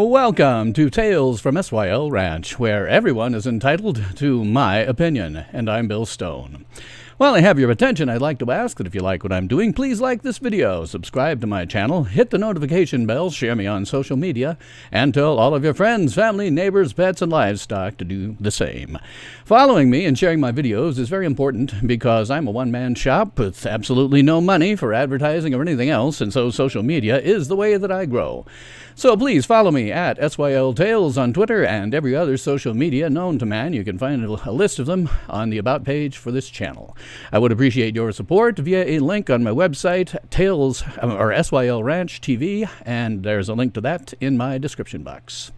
Welcome to Tales from SYL Ranch, where everyone is entitled to my opinion, and I'm Bill Stone. While I have your attention, I'd like to ask that if you like what I'm doing, please like this video, subscribe to my channel, hit the notification bell, share me on social media, and tell all of your friends, family, neighbors, pets, and livestock to do the same. Following me and sharing my videos is very important because I'm a one-man shop with absolutely no money for advertising or anything else, and so social media is the way that I grow. So please follow me at SYL Tales on Twitter and every other social media known to man. You can find a list of them on the About page for this channel. I would appreciate your support via a link on my website, SYL Ranch TV, and there's a link to that in my description box.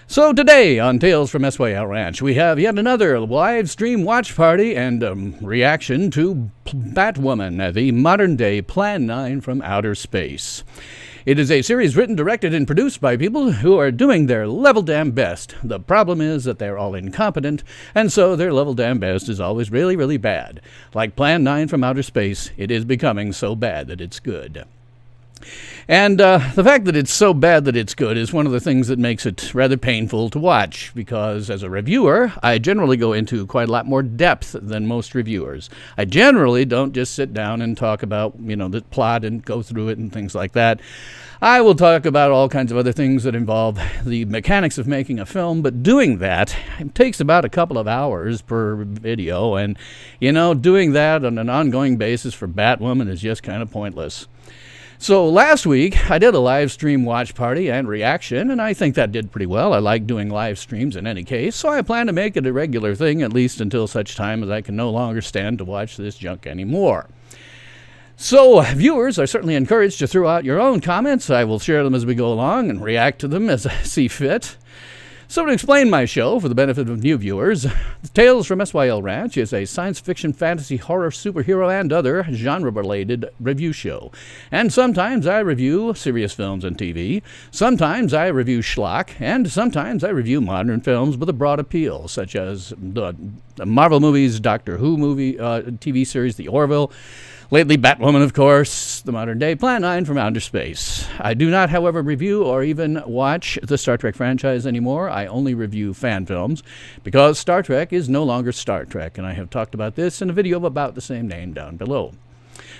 So today on Tales from SYL Ranch, we have yet another live stream watch party and reaction to Batwoman, the modern-day Plan 9 from outer space. It is a series written, directed, and produced by people who are doing their level damn best. The problem is that they're all incompetent, and so their level damn best is always really, really bad. Like Plan 9 from outer space, it is becoming so bad that it's good. And the fact that it's so bad that it's good is one of the things that makes it rather painful to watch, because as a reviewer, I generally go into quite a lot more depth than most reviewers. I generally don't just sit down and talk about, the plot and go through it and things like that. I will talk about all kinds of other things that involve the mechanics of making a film, but doing that takes about a couple of hours per video, and, doing that on an ongoing basis for Batwoman is just kind of pointless. So last week, I did a live stream watch party and reaction, and I think that did pretty well. I like doing live streams in any case, so I plan to make it a regular thing, at least until such time as I can no longer stand to watch this junk anymore. So viewers are certainly encouraged to throw out your own comments. I will share them as we go along and react to them as I see fit. So to explain my show, for the benefit of new viewers, Tales from SYL Ranch is a science fiction, fantasy, horror, superhero, and other genre-related review show. And sometimes I review serious films and TV, sometimes I review schlock, and sometimes I review modern films with a broad appeal, such as the Marvel movies, Doctor Who movie, TV series, The Orville, lately Batwoman, of course, the modern-day Plan 9 from outer space. I do not, however, review or even watch the Star Trek franchise anymore. I only review fan films because Star Trek is no longer Star Trek, and I have talked about this in a video of about the same name down below.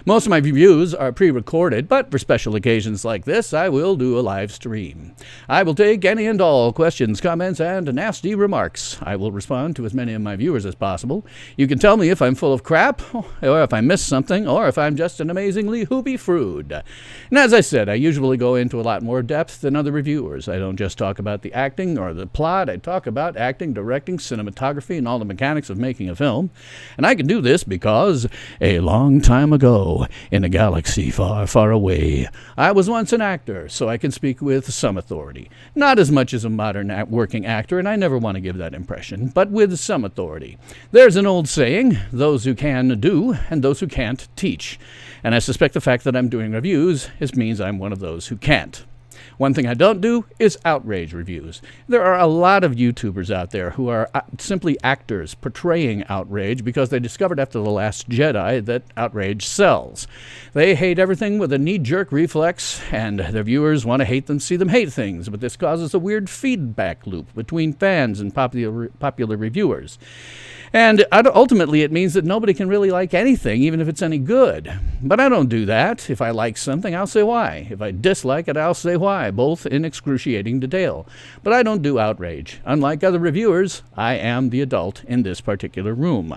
Most of my reviews are pre-recorded, but for special occasions like this, I will do a live stream. I will take any and all questions, comments, and nasty remarks. I will respond to as many of my viewers as possible. You can tell me if I'm full of crap, or if I missed something, or if I'm just an amazingly hoopy frood. And as I said, I usually go into a lot more depth than other reviewers. I don't just talk about the acting or the plot. I talk about acting, directing, cinematography, and all the mechanics of making a film. And I can do this because a long time ago, in a galaxy far, far away, I was once an actor, so I can speak with some authority. Not as much as a modern working actor, and I never want to give that impression, but with some authority. There's an old saying, those who can do, and those who can't teach. And I suspect the fact that I'm doing reviews means I'm one of those who can't. One thing I don't do is outrage reviews. There are a lot of YouTubers out there who are simply actors portraying outrage because they discovered after The Last Jedi that outrage sells. They hate everything with a knee-jerk reflex, and their viewers want to hate them, see them hate things, but this causes a weird feedback loop between fans and popular reviewers. And ultimately, it means that nobody can really like anything, even if it's any good. But I don't do that. If I like something, I'll say why. If I dislike it, I'll say why, both in excruciating detail. But I don't do outrage. Unlike other reviewers, I am the adult in this particular room.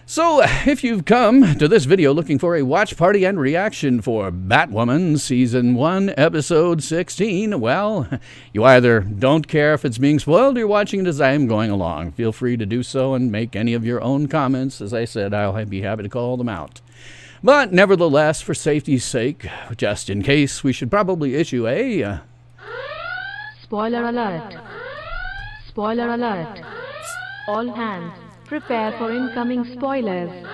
So, if you've come to this video looking for a watch party and reaction for Batwoman Season 1, Episode 16, well, you either don't care if it's being spoiled or you're watching it as I am going along. Feel free to do so and make any of your own comments. As I said, I'll be happy to call them out. But nevertheless, for safety's sake, just in case, we should probably issue a... Spoiler alert! Spoiler alert! All hands, prepare for incoming spoilers.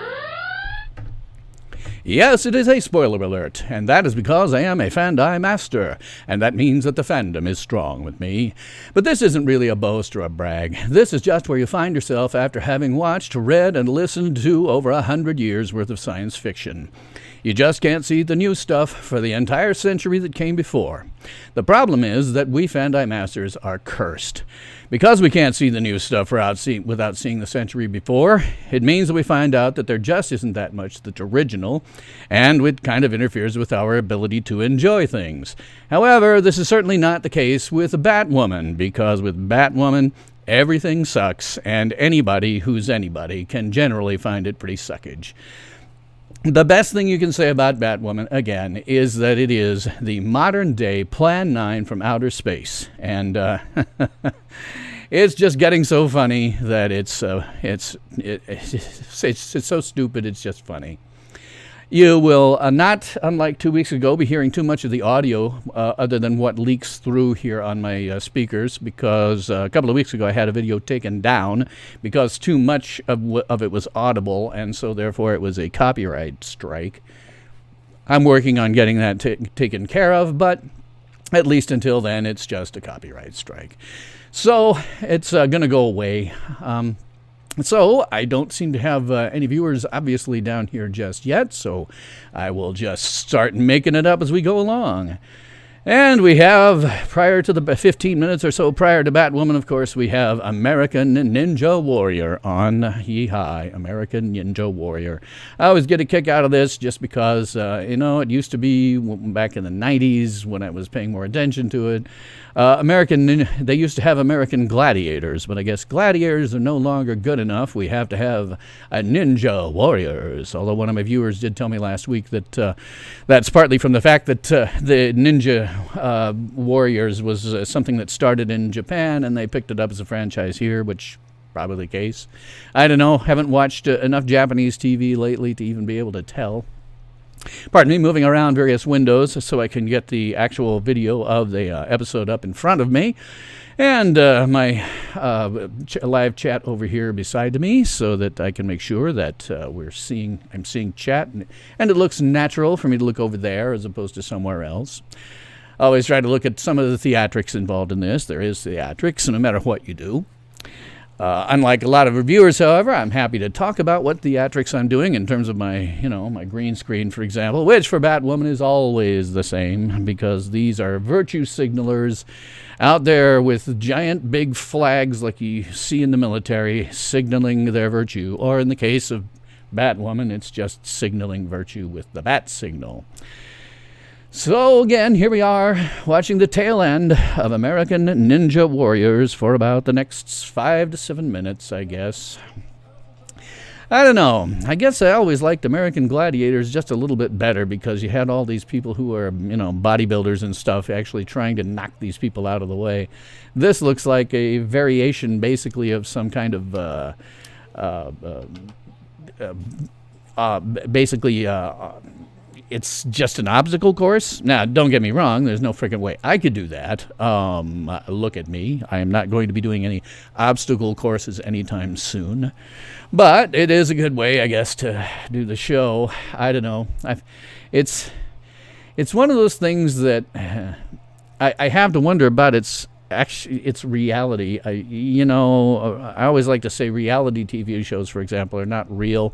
Yes, it is a spoiler alert, and that is because I am a Fandi Master, and that means that the fandom is strong with me. But this isn't really a boast or a brag. This is just where you find yourself after having watched, read, and listened to over 100 years' worth of science fiction. You just can't see the new stuff for the entire century that came before. The problem is that we Fandi Masters are cursed. Because we can't see the new stuff without seeing the century before, it means that we find out that there just isn't that much that's original, and it kind of interferes with our ability to enjoy things. However, this is certainly not the case with Batwoman, because with Batwoman, everything sucks, and anybody who's anybody can generally find it pretty suckage. The best thing you can say about Batwoman, again, is that it is the modern-day Plan 9 from outer space. And it's just getting so funny that it's so stupid, it's just funny. You will not, unlike 2 weeks ago, be hearing too much of the audio other than what leaks through here on my speakers, because a couple of weeks ago I had a video taken down because too much of it was audible, and so therefore it was a copyright strike. I'm working on getting that taken care of, but at least until then it's just a copyright strike. So it's going to go away. So I don't seem to have any viewers obviously down here just yet, so I will just start making it up as we go along. And we have, prior to the 15 minutes or so prior to Batwoman, of course, we have American Ninja Warrior on. Yeehaw, American Ninja Warrior. I always get a kick out of this just because, it used to be back in the 90s when I was paying more attention to it. They used to have American Gladiators, but I guess Gladiators are no longer good enough. We have to have Ninja Warriors, although one of my viewers did tell me last week that that's partly from the fact that the Ninja Warriors was something that started in Japan, and they picked it up as a franchise here, which probably the case. I don't know. Haven't watched enough Japanese TV lately to even be able to tell. Pardon me, moving around various windows so I can get the actual video of the episode up in front of me. And my live chat over here beside me so that I can make sure that I'm seeing chat. And it looks natural for me to look over there as opposed to somewhere else. I always try to look at some of the theatrics involved in this. There is theatrics, no matter what you do. Unlike a lot of reviewers, however, I'm happy to talk about what theatrics I'm doing in terms of my, my green screen, for example, which for Batwoman is always the same, because these are virtue signalers out there with giant big flags like you see in the military, signaling their virtue. Or in the case of Batwoman, it's just signaling virtue with the bat signal. So again, here we are, watching the tail end of American Ninja Warriors for about the next 5 to 7 minutes, I guess. I don't know. I guess I always liked American Gladiators just a little bit better because you had all these people who are, bodybuilders and stuff actually trying to knock these people out of the way. This looks like a variation, basically, of some kind of, it's just an obstacle course. Now, don't get me wrong. There's no freaking way I could do that. Look at me. I am not going to be doing any obstacle courses anytime soon. But it is a good way, I guess, to do the show. I don't know. It's one of those things that I have to wonder about its reality. I always like to say reality TV shows, for example, are not real.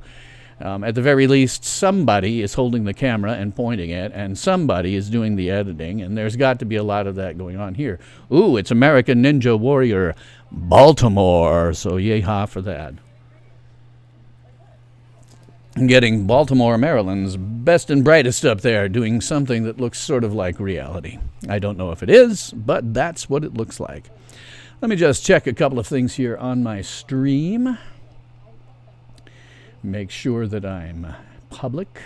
At the very least, somebody is holding the camera and pointing it, and somebody is doing the editing, and there's got to be a lot of that going on here. Ooh, it's American Ninja Warrior Baltimore, so yay-ha for that. Getting Baltimore, Maryland's best and brightest up there, doing something that looks sort of like reality. I don't know if it is, but that's what it looks like. Let me just check a couple of things here on my stream. Make sure that I'm public,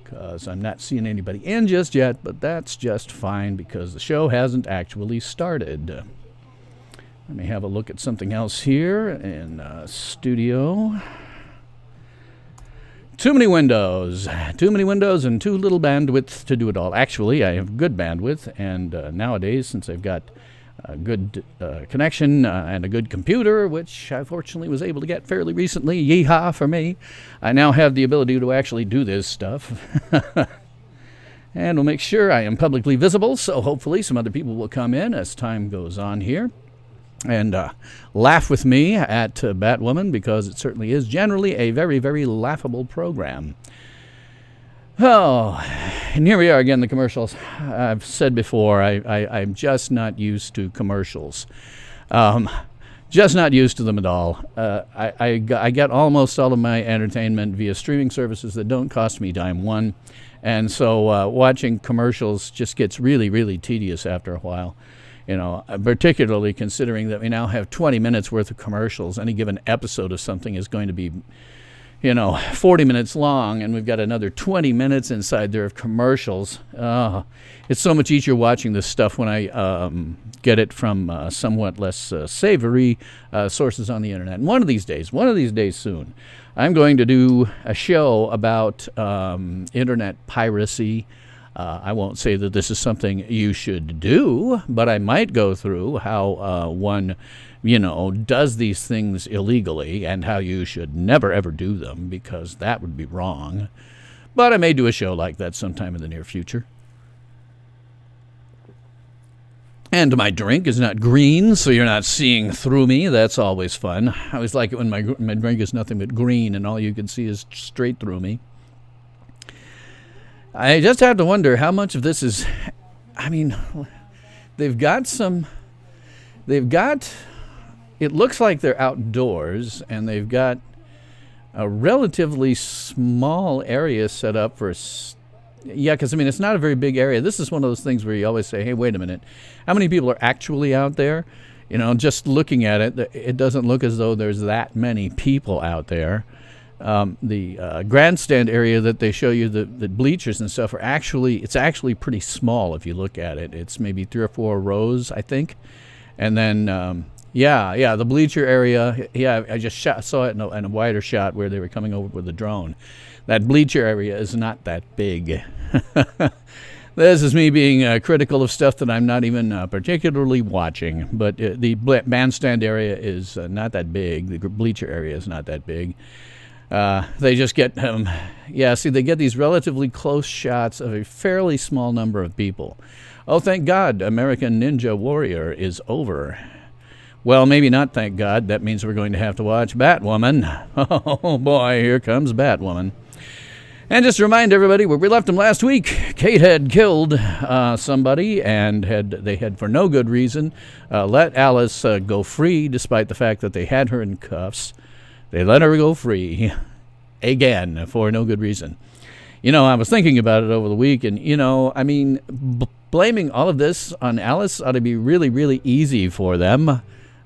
because I'm not seeing anybody in just yet, but that's just fine because the show hasn't actually started. Let me have a look at something else here in studio. Too many windows and too little bandwidth to do it all. Actually, I have good bandwidth, and nowadays, since I've got a good connection and a good computer, which I fortunately was able to get fairly recently. Yeehaw for me. I now have the ability to actually do this stuff. And we'll make sure I am publicly visible, so hopefully some other people will come in as time goes on here and laugh with me at Batwoman, because it certainly is generally a very, very laughable program. Oh, and here we are again, the commercials. I've said before, I'm just not used to commercials. Just not used to them at all. I get almost all of my entertainment via streaming services that don't cost me dime one. And so watching commercials just gets really, really tedious after a while. Particularly considering that we now have 20 minutes worth of commercials. Any given episode of something is going to be 40 minutes long, and we've got another 20 minutes inside there of commercials. It's so much easier watching this stuff when I get it from somewhat less savory sources on the internet. And one of these days soon, I'm going to do a show about internet piracy. I won't say that this is something you should do, but I might go through how one does these things illegally and how you should never, ever do them, because that would be wrong. But I may do a show like that sometime in the near future. And my drink is not green, so you're not seeing through me. That's always fun. I always like it when my drink is nothing but green and all you can see is straight through me. I just have to wonder how much of this is, it looks like they're outdoors, and they've got a relatively small area set up for, because it's not a very big area. This is one of those things where you always say, hey, wait a minute, how many people are actually out there? Just looking at it, it doesn't look as though there's that many people out there. The grandstand area that they show you, the bleachers and stuff, it's actually pretty small if you look at it. It's maybe 3 or 4 rows, I think. And then, the bleacher area, I just saw it in a wider shot where they were coming over with a drone. That bleacher area is not that big. This is me being critical of stuff that I'm not even particularly watching. But the bandstand area is not that big. The bleacher area is not that big. They just get, they get these relatively close shots of a fairly small number of people. Oh, thank God, American Ninja Warrior is over. Well, maybe not, thank God. That means we're going to have to watch Batwoman. Oh, boy, here comes Batwoman. And just to remind everybody, where we left him last week, Kate had killed somebody, and they had, for no good reason, let Alice go free, despite the fact that they had her in cuffs. They let her go free again for no good reason. I was thinking about it over the week, and, blaming all of this on Alice ought to be really, really easy for them.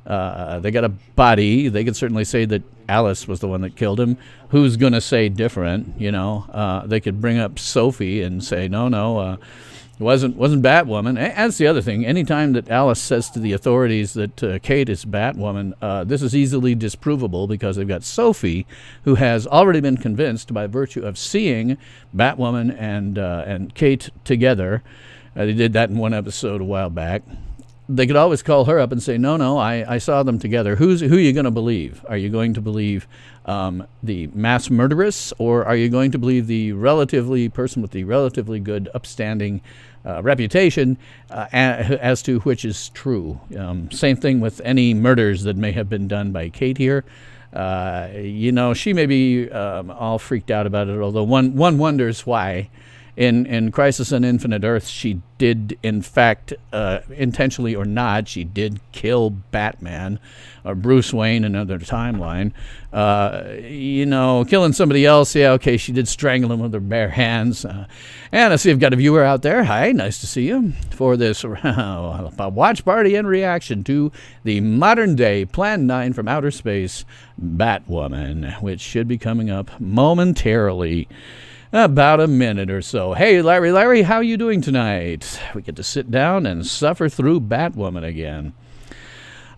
They got a body. They could certainly say that Alice was the one that killed him. Who's going to say different, They could bring up Sophie and say, no, it wasn't Batwoman. That's the other thing. Anytime that Alice says to the authorities that Kate is Batwoman, this is easily disprovable because they've got Sophie, who has already been convinced by virtue of seeing Batwoman and Kate together. They did that in one episode a while back. They could always call her up and say, no, I saw them together. Who are you going to believe? Are you going to believe the mass murderess, or are you going to believe the person with the relatively good, upstanding reputation as to which is true? Same thing with any murders that may have been done by Kate here. She may be all freaked out about it, although one wonders why. In Crisis on Infinite Earths, she did, in fact, intentionally or not, she did kill Batman or Bruce Wayne in another timeline. Killing somebody else, she did strangle him with her bare hands. And I see I've got a viewer out there. Hi, nice to see you for this watch party and reaction to the modern-day Plan 9 from outer space, Batwoman, which should be coming up momentarily. About a minute or so. Hey, Larry, how are you doing tonight? We get to sit down and suffer through Batwoman again.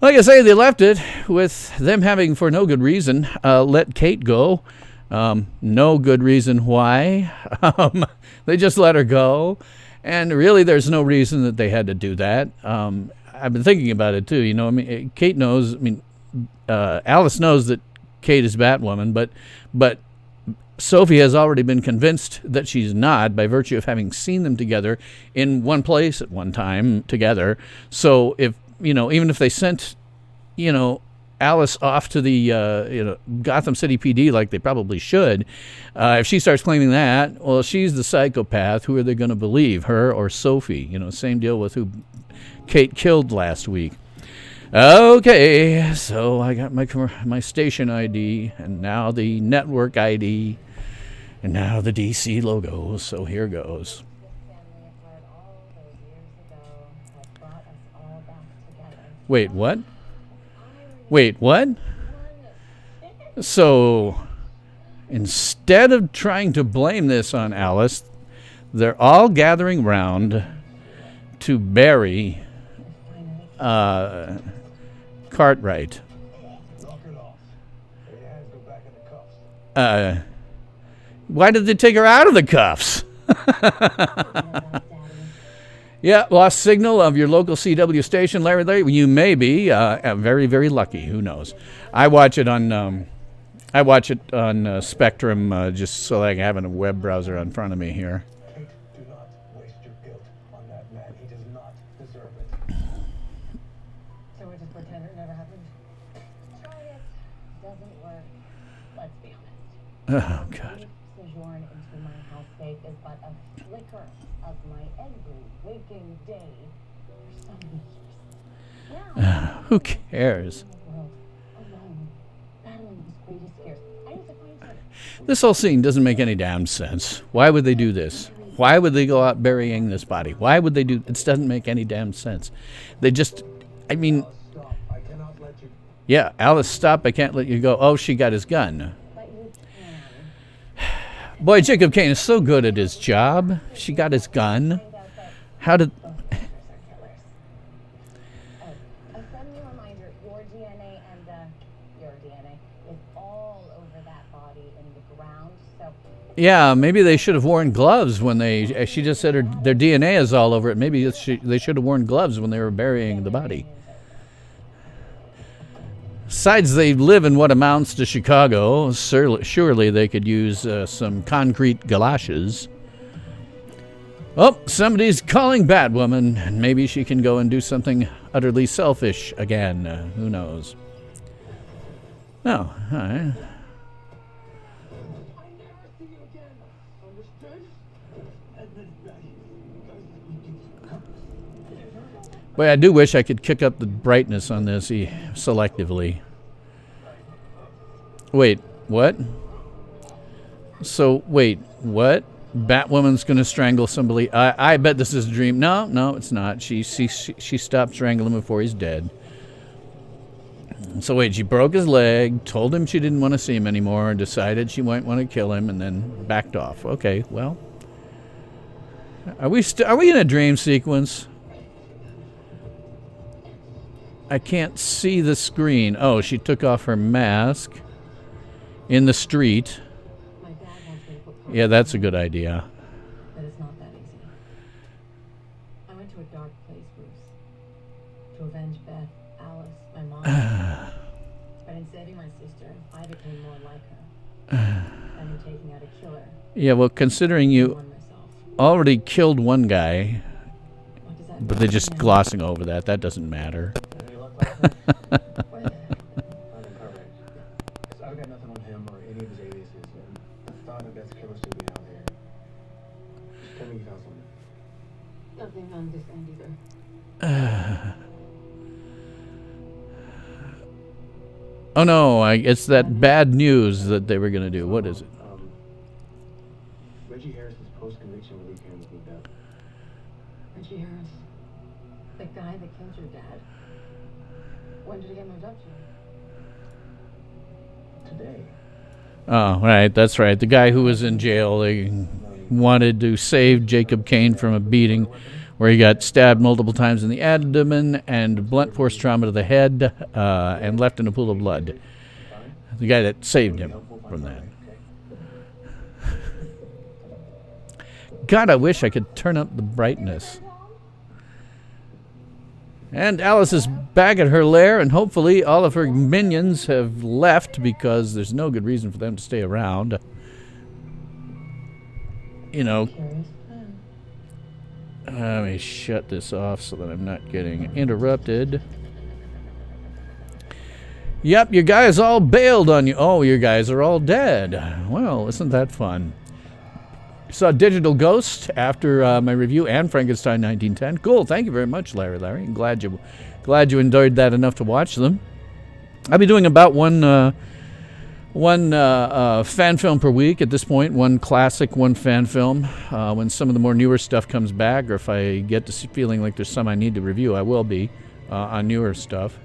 Like I say, they left it with them having, for no good reason, let Kate go. No good reason why. They just let her go. And really, there's no reason that they had to do that. I've been thinking about it, too. Kate knows, Alice knows that Kate is Batwoman, but Sophie has already been convinced that she's not by virtue of having seen them together in one place at one time together. So if, even if they sent, Alice off to the Gotham City PD like they probably should. If she starts claiming that, well, she's the psychopath. Who are they going to believe, her or Sophie? Same deal with who Kate killed last week. Okay, so I got my station ID, and now the network ID, and now the DC logo. So here goes. Wait, what? Wait, what? So, instead of trying to blame this on Alice, they're all gathering round to bury Cartwright. Why did they take her out of the cuffs? Yeah, lost signal of your local CW station, Larry. You may be very, very lucky. Who knows? I watch it on Spectrum just so I can have a web browser in front of me here. Kate, do not waste your guilt on that man. He does not deserve it. So we're just pretending it never happened? Try it. Doesn't work. Let's be honest. Oh, God. Sojourn into my housecape is but a flicker of my every waking day for so many years. Now, Who cares? in the world, alone, battling his greatest fears. I need to find him. This whole scene doesn't make any damn sense. Why would they do this? Why would they go out burying this body? Why would they do it? Doesn't make any damn sense. They just, I mean, Stop. I cannot let you. yeah, Alice, stop. I can't let you go. Oh, she got his gun. But you can. Boy, Jacob Kane is so good at his job. She got his gun. Find out that How did... both sisters are killers. A friendly reminder, your DNA and your DNA is all over that body in the ground. So Yeah, maybe they should have worn gloves when they... She just said their DNA is all over it. Maybe they should have worn gloves when they were burying the body. Besides, they live in what amounts to Chicago. Surely they could use some concrete galoshes. Oh, somebody's calling Batwoman, and maybe she can go and do something utterly selfish again. Who knows? Oh, all right. I never see you again. Understood? Boy, I do wish I could kick up the brightness on this selectively. Wait, what? So, wait, what? Batwoman's going to strangle somebody. I bet this is a dream. No, it's not. She stopped strangling him before he's dead. So wait, she broke his leg, told him she didn't want to see him anymore, decided she might want to kill him, and then backed off. Okay, well. Are we in a dream sequence? I can't see the screen. Oh, she took off her mask in the street. my dad wants me to put Yeah, that's a good idea. but it's not that easy. I went to a dark place, Bruce, to avenge Beth, Alice, my mom. But in saving my sister, I became more like her. And in taking out a killer, Yeah, well, considering you one myself. already killed one guy, What does that but they're just glossing over that. That doesn't matter. You look like him. I've got nothing on him or any of his aliases, and I thought of Beth's killer still being out there. Just tell me you found something. Nothing on this end either. Oh no, it's that bad news that they were going to do. What is it? Reggie Harris's post-conviction relief hearing was moved up. Richie Harris, the guy that killed your dad. When did he get moved up to? Today. Oh, right, that's right. The guy who was in jail, they wanted to save Jacob Kane from a beating where he got stabbed multiple times in the abdomen and blunt force trauma to the head and left in a pool of blood. The guy that saved him from that. God, I wish I could turn up the brightness. And Alice is back at her lair, and hopefully all of her minions have left because there's no good reason for them to stay around. You know, Curious. let me shut this off so that I'm not getting interrupted. Yep, your guys all bailed on you. Oh, your guys are all dead. Well, isn't that fun? Saw Digital Ghost after my review and Frankenstein 1910. Cool. Thank you very much, Larry. Glad you enjoyed that enough to watch them. I'll be doing about one fan film per week at this point. One classic, one fan film. When some of the more newer stuff comes back, or if I get to feeling like there's some I need to review, I will be on newer stuff.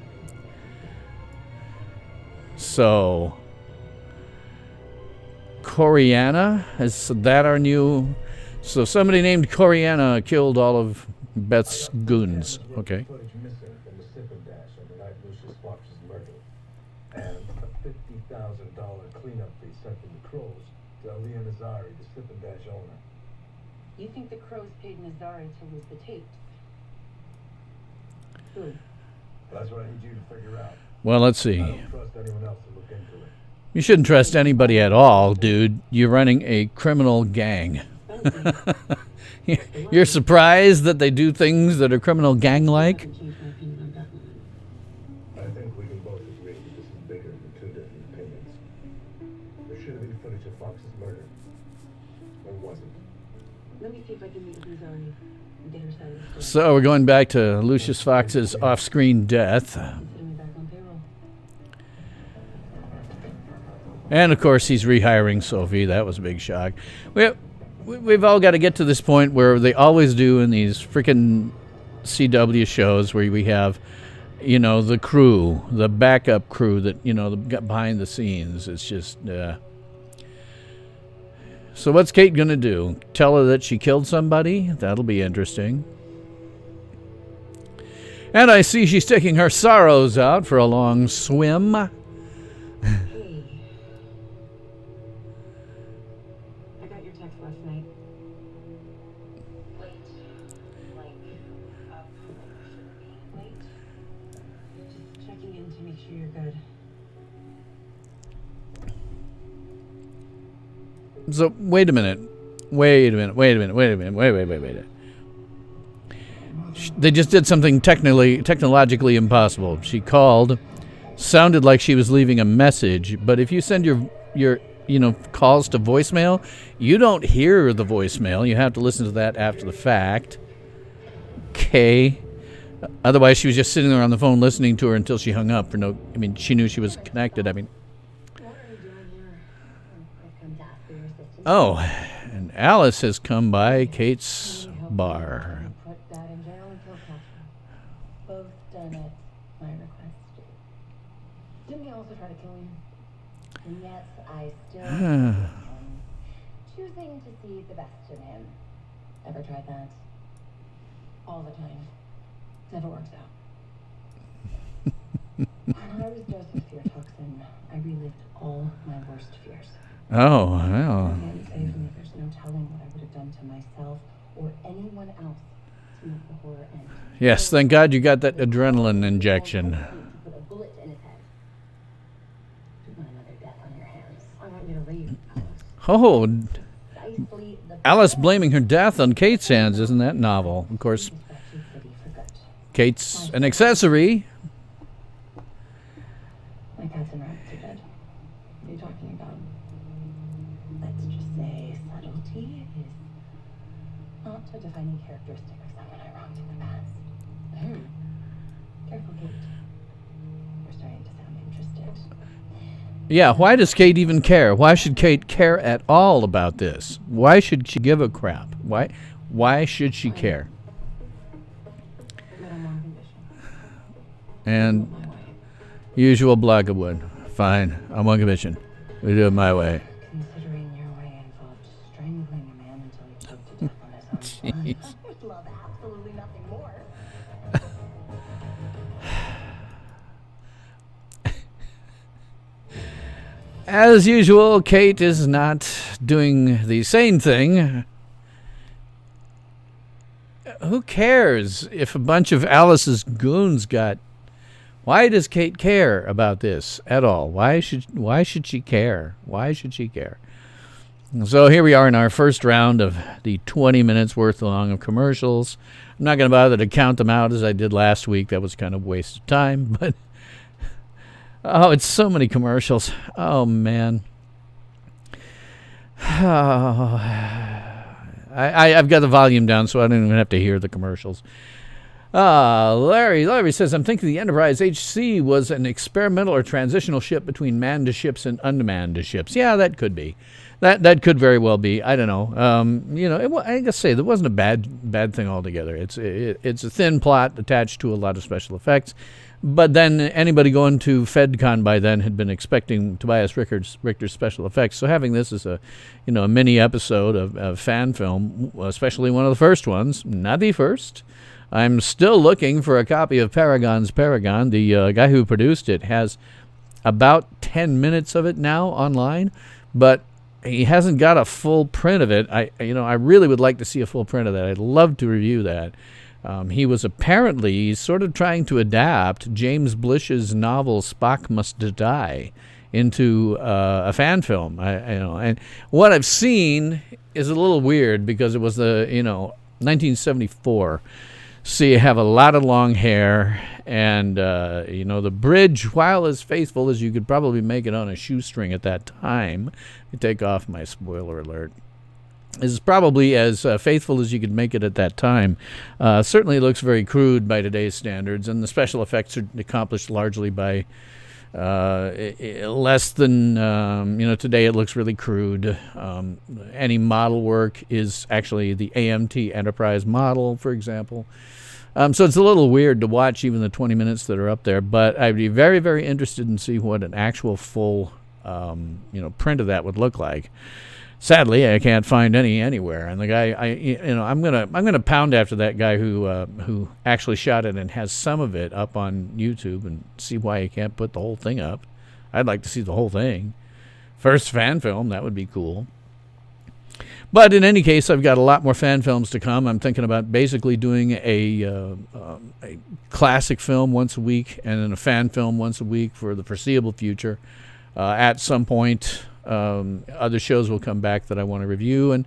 So, Coriana, is that our new... So somebody named Coriana killed all of Beth's goons. Okay. Footage missing from the sip and dash on the night Lucius Fox was murdered. And a $50,000 cleanup fee sent from the Crows to Leah Nazari, the sip and dash owner. You think the Crows paid Nazari to lose the tapes? Who? That's what I need you to figure out. Well, let's see. I don't trust anyone else to look into it. You shouldn't trust anybody at all, dude. You're running a criminal gang. You're surprised that they do things that are criminal gang-like? I think we can both agree that this is bigger than two different opinions. There should have been footage of Fox's murder. Or wasn't. Let me see if I can meet with Nazari and get her side of the story. So we're going back to Lucius Fox's off-screen death. Consider me back on payroll. And, of course, he's rehiring Sophie. That was a big shock. We've all got to get to this point where they always do in these freaking CW shows where we have, you know, the crew, the backup crew that, you know, behind the scenes. It's just... So what's Kate going to do? Tell her that she killed somebody? That'll be interesting. And I see she's taking her sorrows out for a long swim. Hey. I got your text last night. Late. Like, up. Late. Just checking in to make sure you're good. So, wait a minute. They just did something technologically impossible. She called, sounded like she was leaving a message, but if you send your calls to voicemail, you don't hear the voicemail. You have to listen to that after the fact. Okay. Otherwise, she was just sitting there on the phone listening to her until she hung up she knew she was connected. What are you doing here? I've come to ask for your assistance. Oh, and Alice has come by Kate's bar. Put Dad in jail until capture. Both done at my request. Didn't he also try to kill you? And yet I still am choosing to see the best in him. Ever tried that? All the time. Never works out. When I was dosed with fear toxin, I relived all my worst fears. Oh, I well. can't say for me there's no telling what I would have done to myself or anyone else to make the horror end. Yes, thank God you got that adrenaline injection. Put a bullet in his head. You've got another death on your hands. I want you to leave, Alice. Oh, Precisely the Alice blaming her death on Kate's hands. Isn't that novel? Of course, Kate's an accessory. My cats and rats are dead. What are you talking about? Let's just say subtlety is not a defining characteristic of someone I wronged in the past. Careful, Kate. You're starting to sound interested. Yeah, why does Kate even care? Why should Kate care at all about this? Why should she give a crap? Why should she care? But I'm on condition. And My way. usual Blackwood. Fine, I'm on commission. We do it my way. Considering your way involved strangling a man until he choked to death on his own blood, Jeez. I would love absolutely nothing more. As usual, Kate is not doing the sane thing. Who cares if a bunch of Alice's goons got... Why does Kate care about this at all? Why should she care? Why should she care? So here we are in our first round of the 20 minutes worth long of commercials. I'm not going to bother to count them out as I did last week. That was kind of a waste of time, but Oh, it's so many commercials. Oh, man. Oh. I've got the volume down, so I don't even have to hear the commercials. Larry says, I'm thinking the Enterprise HC was an experimental or transitional ship between manned ships and unmanned ships. Yeah, that could be. That could very well be. I don't know. I guess there wasn't a bad thing altogether. It's a thin plot attached to a lot of special effects. But then anybody going to FedCon by then had been expecting Tobias Richter's special effects. So having this as a mini episode of fan film, especially one of the first ones, not the first. I'm still looking for a copy of Paragon's Paragon. The guy who produced it has about 10 minutes of it now online, but he hasn't got a full print of it. I really would like to see a full print of that. I'd love to review that. He was apparently sort of trying to adapt James Blish's novel Spock Must Die into a fan film. And what I've seen is a little weird because it was the 1974. So you have a lot of long hair, and the bridge, while as faithful as you could probably make it on a shoestring at that time, you take off my spoiler alert, is probably as faithful as you could make it at that time. Certainly looks very crude by today's standards, and the special effects are accomplished largely by less than, today it looks really crude. Any model work is actually the AMT Enterprise model, for example. So it's a little weird to watch even the 20 minutes that are up there, but I'd be very, very interested in see what an actual full, print of that would look like. Sadly, I can't find any anywhere. And the guy, I'm gonna pound after that guy who actually shot it and has some of it up on YouTube and see why he can't put the whole thing up. I'd like to see the whole thing. First fan film, that would be cool. But in any case, I've got a lot more fan films to come. I'm thinking about basically doing a classic film once a week and then a fan film once a week for the foreseeable future. At some point, other shows will come back that I want to review, and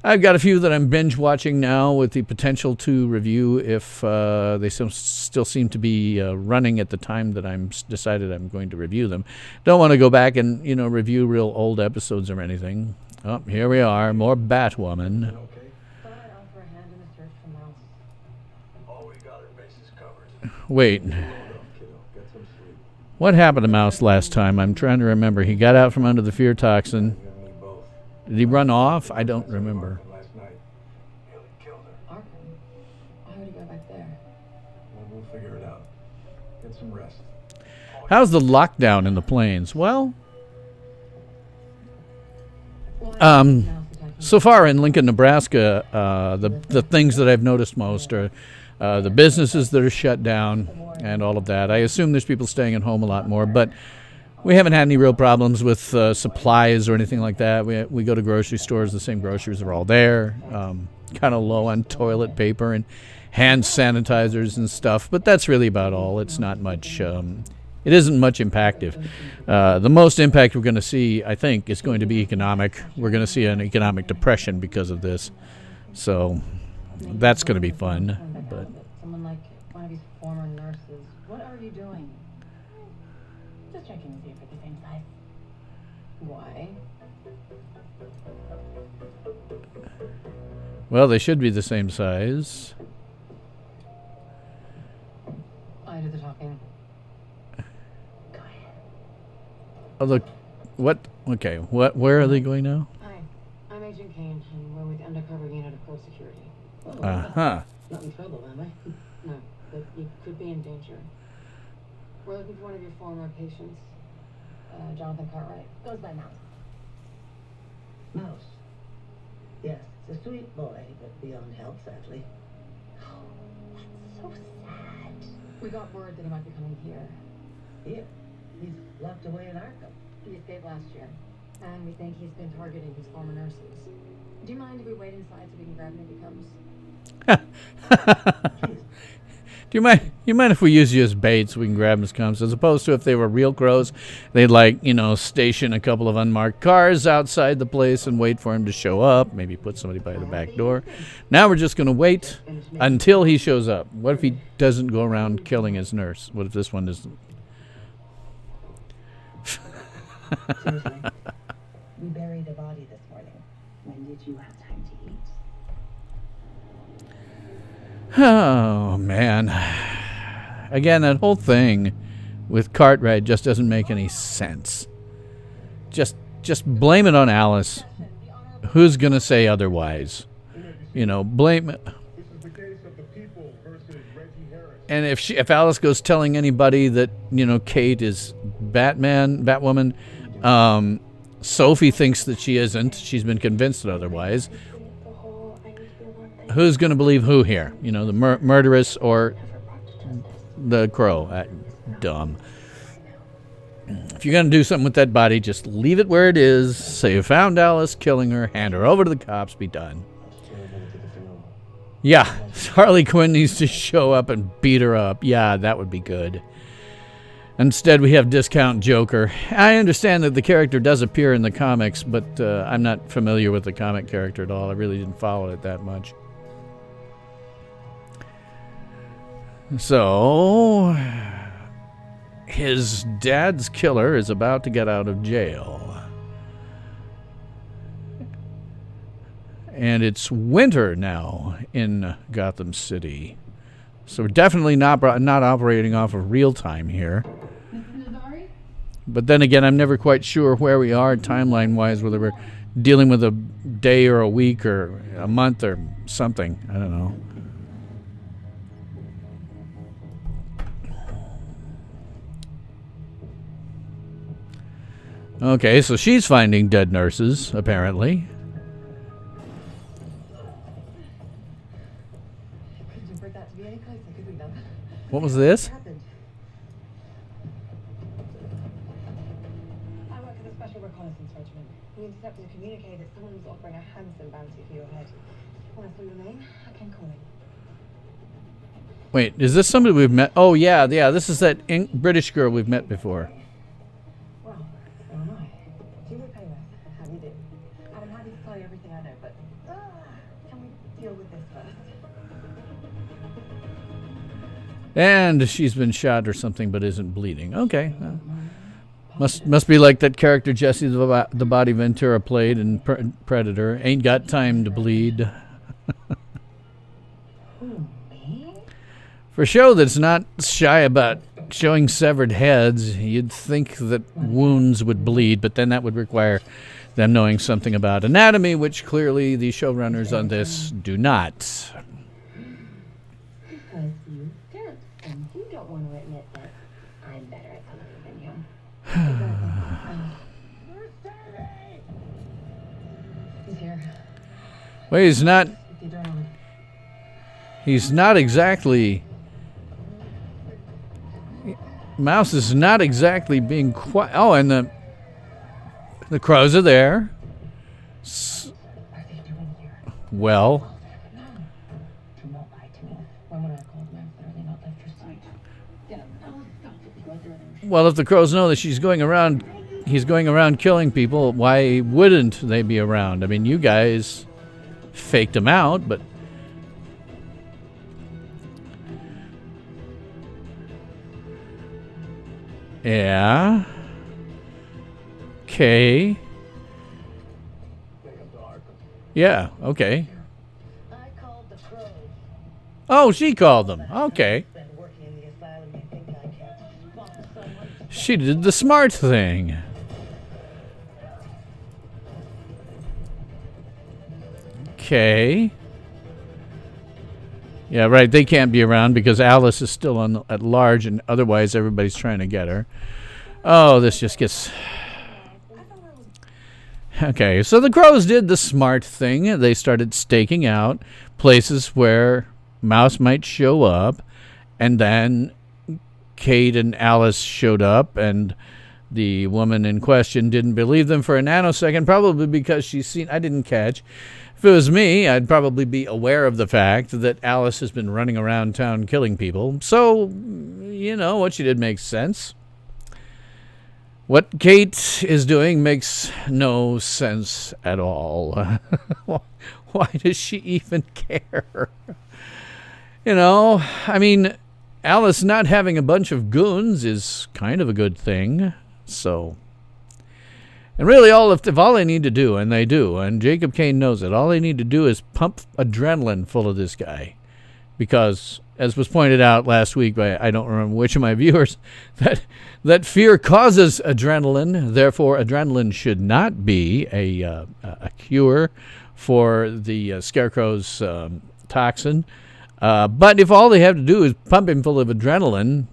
I've got a few that I'm binge watching now with the potential to review if they still seem to be running at the time that I'm decided I'm going to review them. Don't want to go back and review real old episodes or anything. Oh, here we are, more Batwoman. Okay? Thought I'd offer a hand in the search for Mouse. Oh, we got our bases covered. Wait, Load up, kiddo. Get some sleep. what happened to Mouse last time? I'm trying to remember. He got out from under the fear toxin. You and me both. Did he run off? I don't remember. Last night. Nearly killed her. Arkham? Why would he go back there? Well, we'll figure it out. Get some rest. How's the lockdown in the plains? Well, Why Um, is Mouse attacking so far in Lincoln, Nebraska, the things that I've noticed most are the businesses that are shut down and all of that. I assume there's people staying at home a lot more, but we haven't had any real problems with supplies or anything like that. We go to grocery stores, the same groceries are all there. Kind of low on toilet paper and hand sanitizers and stuff, but that's really about all. It's not much. It isn't much impactive. The most impact we're going to see, I think, is going to be economic. We're going to see an economic depression because of this. So that's going to be fun. But someone like one of his former nurses. What are you doing? Just checking to see if we're the same size. Why? well, they should be the same size. I do the talking. Go ahead. Oh, look, what? Okay, what? Where are they going now? Hi, I'm Agent Kane, and we're with the undercover unit of Pro Security. Not in trouble, am I? No, but you could be in danger. We're looking for one of your former patients, Jonathan Cartwright. Goes by Mouse. Mouse. Yes, it's a sweet boy, but beyond help, sadly. Oh, that's so sad. We got word that he might be coming here. Here, he's locked away in Arkham. He escaped last year, and we think he's been targeting his former nurses. Do you mind if we wait inside so we can grab him if he comes? Do you mind if we use you as bait so we can grab his comes, as opposed to if they were real crows, they'd station a couple of unmarked cars outside the place and wait for him to show up, maybe put somebody by the back door. Now we're just going to wait until he shows up. What if he doesn't go around killing his nurse? What if this one isn't? Seriously. We buried a body this morning. When did you have time to eat? Oh, man. Again, that whole thing with Cartwright just doesn't make any sense. Just blame it on Alice. Who's going to say otherwise? You know, blame it. This is the case of the people versus Reggie Harris. And if Alice goes telling anybody that, you know, Kate is Batwoman, Sophie thinks that she isn't. She's been convinced otherwise. Who's going to believe who here? You know, the murderess or the Crow? Dumb. If you're going to do something with that body, just leave it where it is. Say you found Alice, killing her, hand her over to the cops, be done. Yeah, Harley Quinn needs to show up and beat her up. Yeah, that would be good. Instead, we have Discount Joker. I understand that the character does appear in the comics, but I'm not familiar with the comic character at all. I really didn't follow it that much. So, his dad's killer is about to get out of jail. And it's winter now in Gotham City. So we're definitely not operating off of real time here. But then again, I'm never quite sure where we are timeline-wise, whether we're dealing with a day or a week or a month or something. I don't know. Okay, so she's finding dead nurses, apparently. What was this? I work at a special reconnaissance regiment. We intercepted a communique that someone was offering a handsome bounty for your head. When I saw your name, I came calling. Wait, is this somebody we've met? Oh, yeah, this is that British girl we've met before. Well, so am I. Julia Payless, how do you do? I'm happy to tell you everything I know, but can we deal with this first? And she's been shot or something, but isn't bleeding. Okay. Must be like that character Jesse the Body Ventura played in Predator. Ain't got time to bleed. For a show that's not shy about showing severed heads, you'd think that wounds would bleed, but then that would require them knowing something about anatomy, which clearly the showrunners on this do not. Because you don't, and you don't want to admit that I'm better at something than you. He's here. Well, he's not. The adrenaline. He's not exactly. Mouse is not exactly being quiet. Oh, and the crows are there. What are they doing here? Well, Do not lie to me. When would I call them? Have they not left your sight? Yeah, no, stop. Go through them. well, if the crows know that he's going around killing people, why wouldn't they be around? I mean, you guys faked him out, but yeah. Okay. Yeah, okay. I called the crows. Oh, she called them. Okay. Been working in the asylum. You think I can't spot someone? She did the smart thing. Okay. Yeah, right. They can't be around because Alice is still at large, and otherwise everybody's trying to get her. Oh, this just gets... Okay, so the crows did the smart thing. They started staking out places where Mouse might show up, and then Kate and Alice showed up, and the woman in question didn't believe them for a nanosecond, probably because she's seen... I didn't catch. If it was me, I'd probably be aware of the fact that Alice has been running around town killing people. So, you know, what she did makes sense. What Kate is doing makes no sense at all. Why does she even care? You know, I mean, Alice not having a bunch of goons is kind of a good thing. So, And really, if all they need to do, and they do, and Jacob Kane knows it, all they need to do is pump adrenaline full of this guy. Because, as was pointed out last week by I don't remember which of my viewers, that fear causes adrenaline. Therefore, adrenaline should not be a cure for the Scarecrow's toxin. But if all they have to do is pump him full of adrenaline,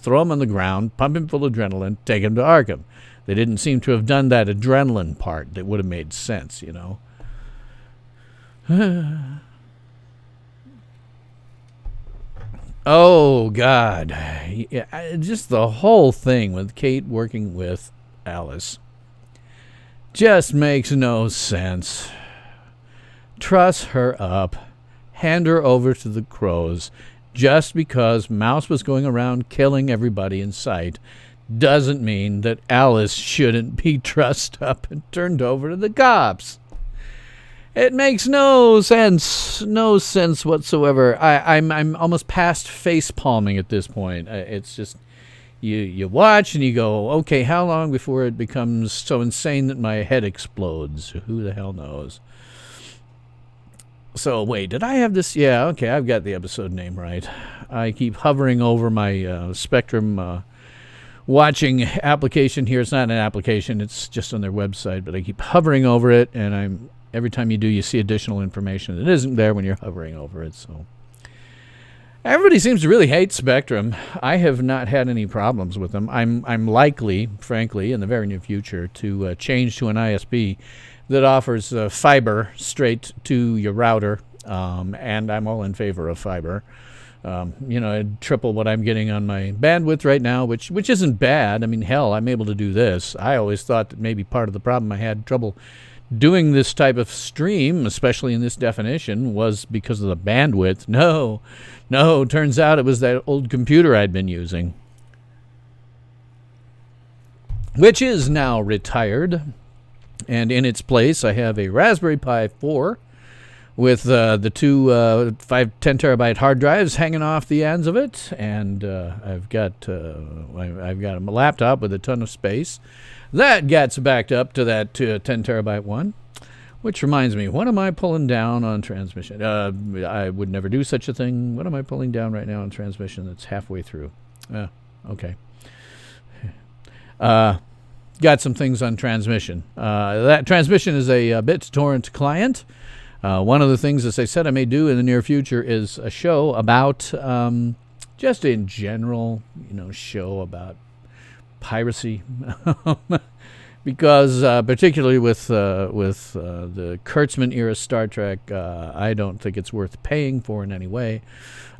throw him on the ground, pump him full of adrenaline, take him to Arkham. They didn't seem to have done that adrenaline part that would have made sense, Oh, God. Yeah, just the whole thing with Kate working with Alice just makes no sense. Truss her up. Hand her over to the crows. Just because Mouse was going around killing everybody in sight doesn't mean that Alice shouldn't be trussed up and turned over to the cops. It makes no sense whatsoever. I'm almost past face palming at this point. It's just you watch and you go, okay, how long before it becomes so insane that my head explodes? Who the hell knows? So wait, did I have this? Yeah, okay, I've got the episode name right. I keep hovering over my Spectrum watching application here. It's not an application, it's just on their website, but I keep hovering over it, and every time you do, you see additional information that isn't there when you're hovering over it. So everybody seems to really hate Spectrum. I have not had any problems with them. I'm likely, frankly, in the very near future to change to an ISP that offers fiber straight to your router, and I'm all in favor of fiber. I'd triple what I'm getting on my bandwidth right now, which isn't bad. I mean, hell, I'm able to do this. I always thought that maybe part of the problem I had trouble doing this type of stream, especially in this definition, was because of the bandwidth. No, turns out it was that old computer I'd been using, which is now retired. And in its place, I have a Raspberry Pi 4 with the two 10 terabyte hard drives hanging off the ends of it, and I've got a laptop with a ton of space that gets backed up to that 10 terabyte one. Which reminds me, what am I pulling down on transmission? I would never do such a thing. What am I pulling down right now on transmission that's halfway through? Okay. Got some things on transmission. That transmission is a BitTorrent client. One of the things, as I said, I may do in the near future is a show about, just in general, show about piracy. Because particularly with the Kurtzman era Star Trek, I don't think it's worth paying for in any way.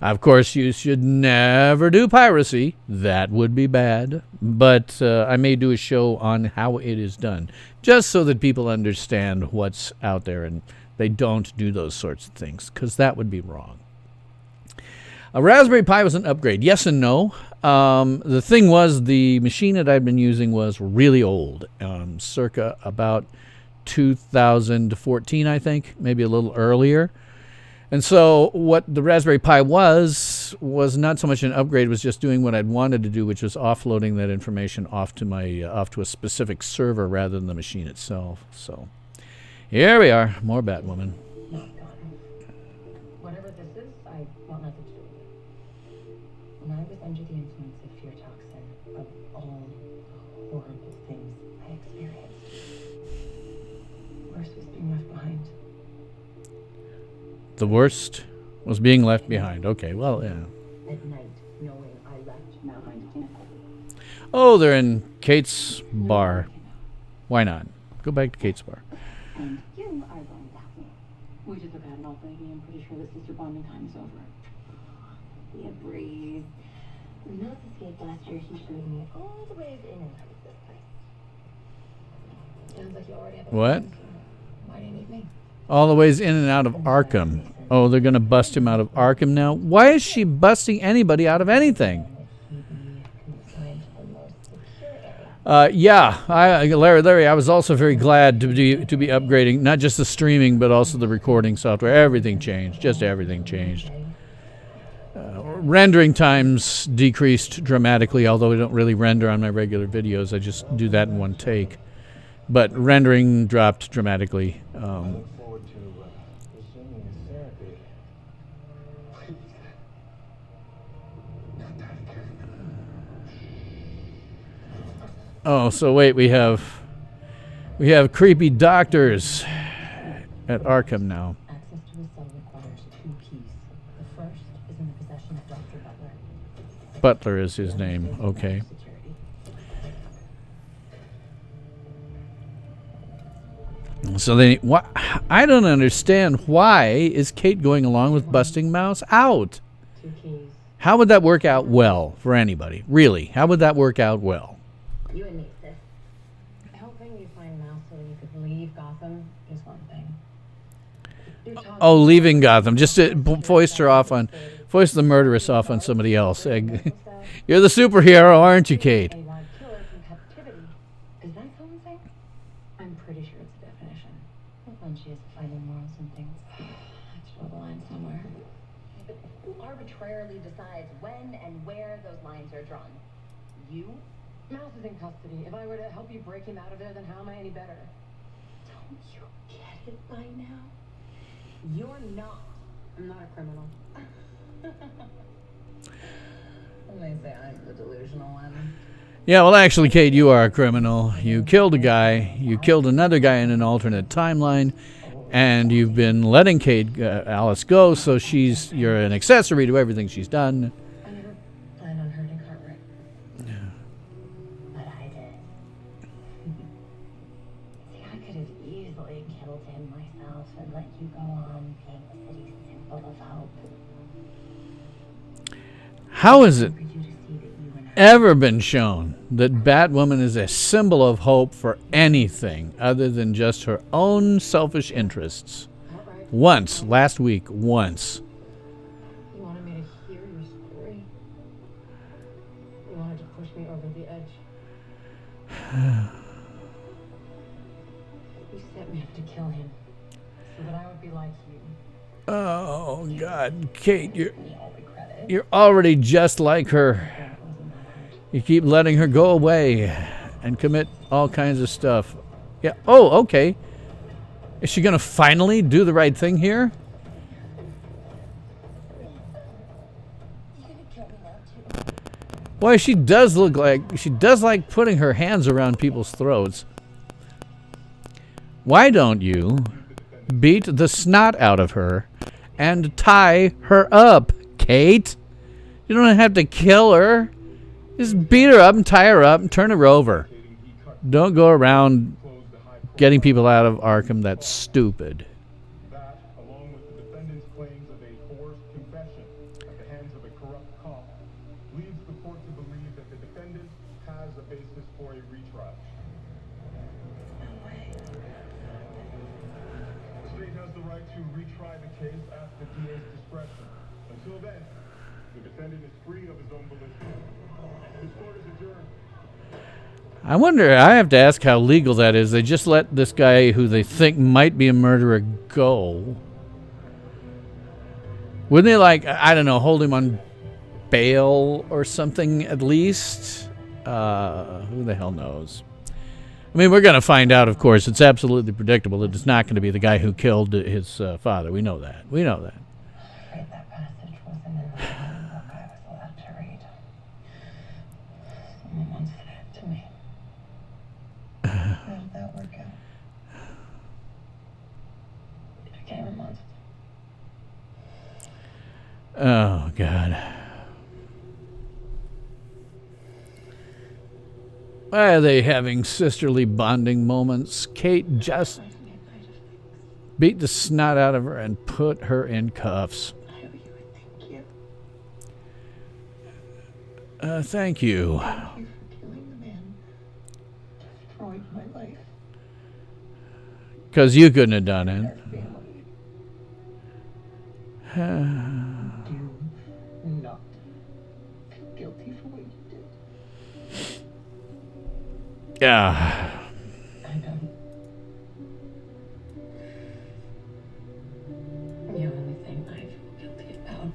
Of course, you should never do piracy. That would be bad. But I may do a show on how it is done, just so that people understand what's out there and they don't do those sorts of things, because that would be wrong. A Raspberry Pi was an upgrade. Yes and no. The thing was, the machine that I'd been using was really old, circa about 2014, I think, maybe a little earlier. And so what the Raspberry Pi was not so much an upgrade, was just doing what I'd wanted to do, which was offloading that information off to a specific server rather than the machine itself. So here we are, more Batwoman. Whatever this is, I want nothing to do with it. When I was under the influence of fear toxin, of all the horrible things I experienced, worst was being left behind. The worst was being left behind. Okay, well, yeah. At night, knowing I left behind. Oh, they're in Kate's bar. Why not? Go back to Kate's bar. And you are going back. We just about it all, baby. I'm pretty sure the sister bonding time is over. Be a breeze. When Mills escaped last year, he showed me all the ways in and out of this place. Sounds like you already have a What? plan, so why do you need me? All the ways in and out of Arkham. Oh, they're going to bust him out of Arkham now? Why is she busting anybody out of anything? Yeah, Larry, I was also very glad to be upgrading, not just the streaming, but also the recording software. Everything changed. Just everything changed. Rendering times decreased dramatically, although I don't really render on my regular videos. I just do that in one take. but rendering dropped dramatically. I look forward to resuming his therapy. Please. Not that again. Oh, so wait, we have creepy doctors at Arkham now. Access to his cell requires 2 keys. The first is in the possession of Dr. Butler. Butler is his name. Okay. Security. So I don't understand. Why is Kate going along with busting Mouse out? 2 keys. How would that work out well for anybody? Really, how would that work out well? You and me, sis. Helping you find Mouse so that you could leave Gotham is one thing. Oh, leaving Gotham, just to foist the murderess off on somebody else. You're the superhero, aren't you, Kate? A wild killer from captivity. Is that someone saying? I'm pretty sure it's a definition. How fun she is finding morals and things. Let's draw the line somewhere. But who arbitrarily decides when and where those lines are drawn? You? Mouse is in custody. If I were to help you break him out of there, then how am I any better? Don't you get it by now? You're not. I'm not a criminal. And they say I'm the delusional one. Yeah, well, actually, Kate, you are a criminal. You killed a guy. You killed another guy in an alternate timeline. And you've been letting Kate, Alice go, so you're an accessory to everything she's done. I never planned on hurting Cartwright. But I did. See, I could have easily killed him myself and let you go on being the city's symbol of hope. How is it For you to see that you and I ever been shown that Batwoman is a symbol of hope for anything other than just her own selfish interests? Cartwright, Once, last week, once. you wanted me to hear your story. You wanted to push me over the edge. You set me up to kill him, so that I would be like you. Oh, God, Kate, Me all the credit. you're already just like her. That wasn't my heart. You keep letting her go away and commit all kinds of stuff. Yeah. Oh, okay. Is she going to finally do the right thing here? You gonna kill me now too? Boy, she does like putting her hands around people's throats. Why don't you beat the snot out of her and tie her up, Kate? You don't have to kill her. Just beat her up and tie her up and turn her over. Don't go around getting people out of Arkham. That's stupid. That, along with the defendant's claims of a forced confession at the hands of a corrupt cop, leads the court to believe that the defendant has a basis for a retrial. No way. The state has the right to retry the case at the DA's discretion. Until then, the defendant is free of his own volition. This court is adjourned. I wonder, I have to ask how legal that is. They just let this guy who they think might be a murderer go. Wouldn't they, like, I don't know, hold him on bail or something at least? Who the hell knows? I mean, we're going to find out, of course. It's absolutely predictable that it's not going to be the guy who killed his father. We know that. We know that. I'm afraid that passage wasn't in the book I was allowed to read. Someone once said it to me. How did that work out? He became a monster. Oh, God. Why are they having sisterly bonding moments? Kate just beat the snot out of her and put her in cuffs. I owe you a thank you. Thank you. Thank you for killing the man who destroyed my life. Because you couldn't have done it. Our family. Do not feel guilty for what you did. Yeah. I don't. The only thing I feel guilty about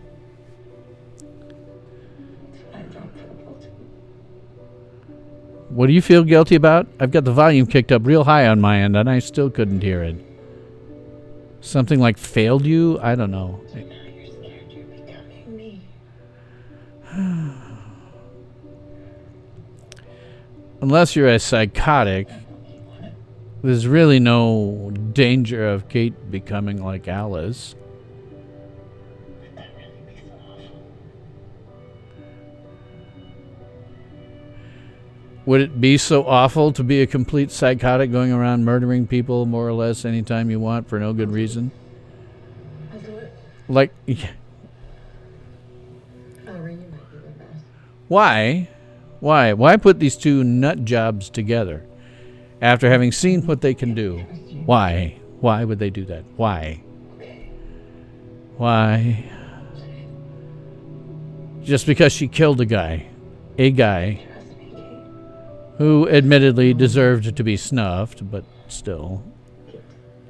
is when I dropped purple too. What do you feel guilty about? I've got the volume kicked up real high on my end, and I still couldn't hear it. Something like failed you? I don't know. Now you're scared you're becoming me. Unless you're a psychotic, there's really no danger of Kate becoming like Alice. Would that really be so awful? Would it be so awful to be a complete psychotic going around murdering people more or less anytime you want for no good reason? I'll do it. Like, Irene, you might be the best. why? Why put these two nut jobs together after having seen what they can do? Why? Why would they do that? Why? Why? Just because she killed a guy who admittedly deserved to be snuffed, but still.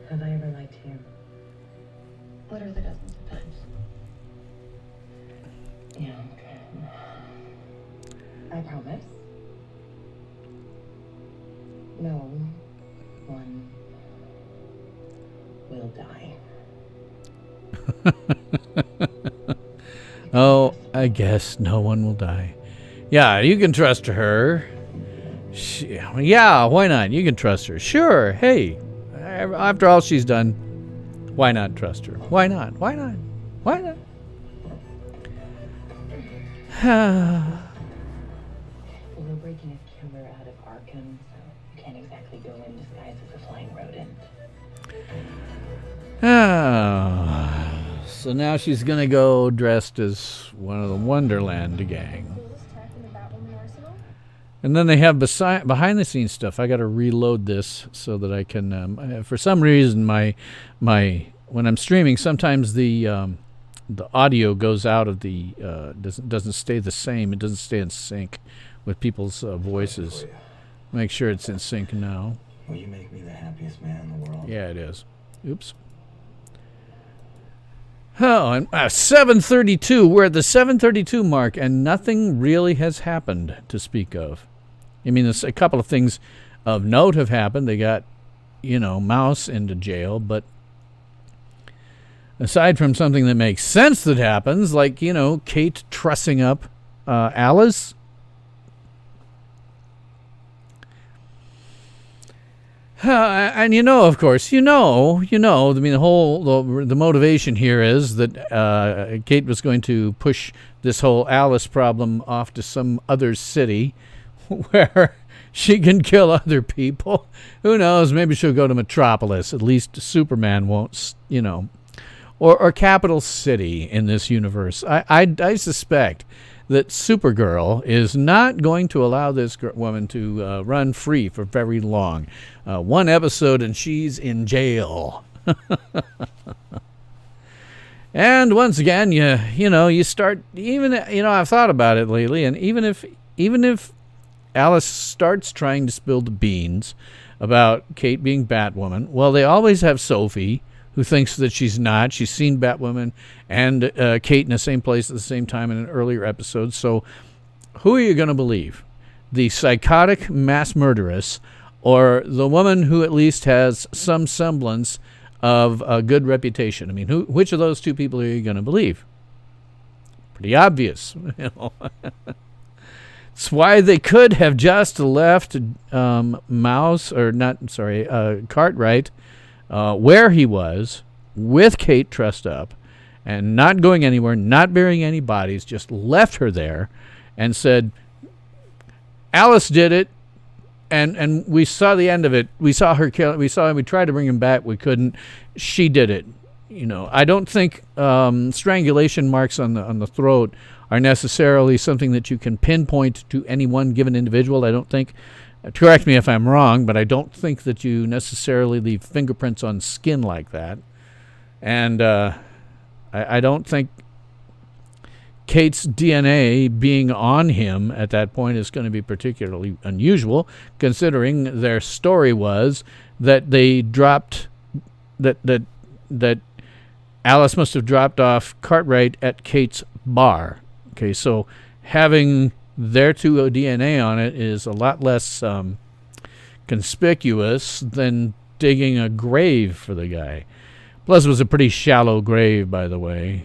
Have I ever lied to you? Literally dozens of times. Yeah, okay. I promise. No one will die. Oh, I guess no one will die. Yeah, you can trust her. Yeah, why not? You can trust her. Sure. Hey, after all she's done, why not trust her? Why not? Why not? Why not? Well, we're breaking a killer out of Arkham, so you can't exactly go in disguised as a flying rodent. So now she's going to go dressed as one of the Wonderland gang. And then they have behind the scenes stuff. I got to reload this so that I can. For some reason, my when I'm streaming, sometimes the audio goes out of the doesn't stay the same. It doesn't stay in sync with people's voices. Make sure it's in sync now. Well, you make me the happiest man in the world. Yeah, it is. Oops. Oh, and 7:32. We're at the 7:32 mark, and nothing really has happened to speak of. I mean, there's a couple of things of note have happened. They got, Mouse into jail, but aside from something that makes sense that happens, like, Kate trussing up Alice. And of course, I mean, the motivation here is that Kate was going to push this whole Alice problem off to some other city where she can kill other people. Who knows? Maybe she'll go to Metropolis. At least Superman won't, or Capital City in this universe. I suspect that Supergirl is not going to allow this woman to run free for very long. One episode and she's in jail. And once again, you start, even, I've thought about it lately, and even if Alice starts trying to spill the beans about Kate being Batwoman, well, they always have Sophie, who thinks that she's not. She's seen Batwoman and Kate in the same place at the same time in an earlier episode. So who are you going to believe? The psychotic mass murderess or the woman who at least has some semblance of a good reputation? I mean, which of those two people are you going to believe? Pretty obvious. It's why they could have just left Cartwright where he was with Kate trussed up and not going anywhere, not burying any bodies, just left her there and said, Alice did it, and we saw the end of it. We saw her kill. We tried to bring him back. We couldn't. She did it. I don't think strangulation marks on the throat are necessarily something that you can pinpoint to any one given individual. I don't think. Correct me if I'm wrong, but I don't think that you necessarily leave fingerprints on skin like that. And I don't think Kate's DNA being on him at that point is going to be particularly unusual, considering their story was that they dropped, that Alice must have dropped off Cartwright at Kate's bar. Okay, so having their 2 DNA on it is a lot less conspicuous than digging a grave for the guy. Plus, it was a pretty shallow grave, by the way.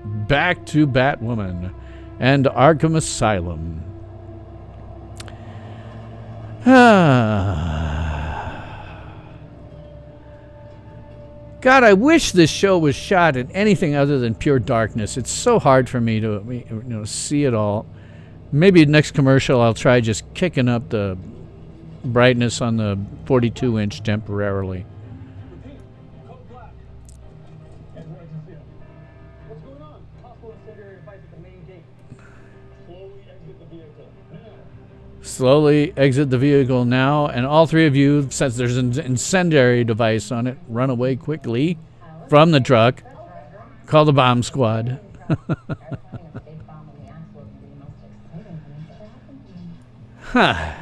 Back to Batwoman and Arkham Asylum. God, I wish this show was shot in anything other than pure darkness. It's so hard for me to see it all. Maybe next commercial I'll try just kicking up the brightness on the 42-inch temporarily. Repeat. Code black. Edwards is here. What's going on? Possible incendiary device at the main gate. Slowly exit the vehicle. Now. Slowly exit the vehicle now, and all 3 of you, since there's an incendiary device on it, run away quickly from the truck. Call the bomb squad. Huh.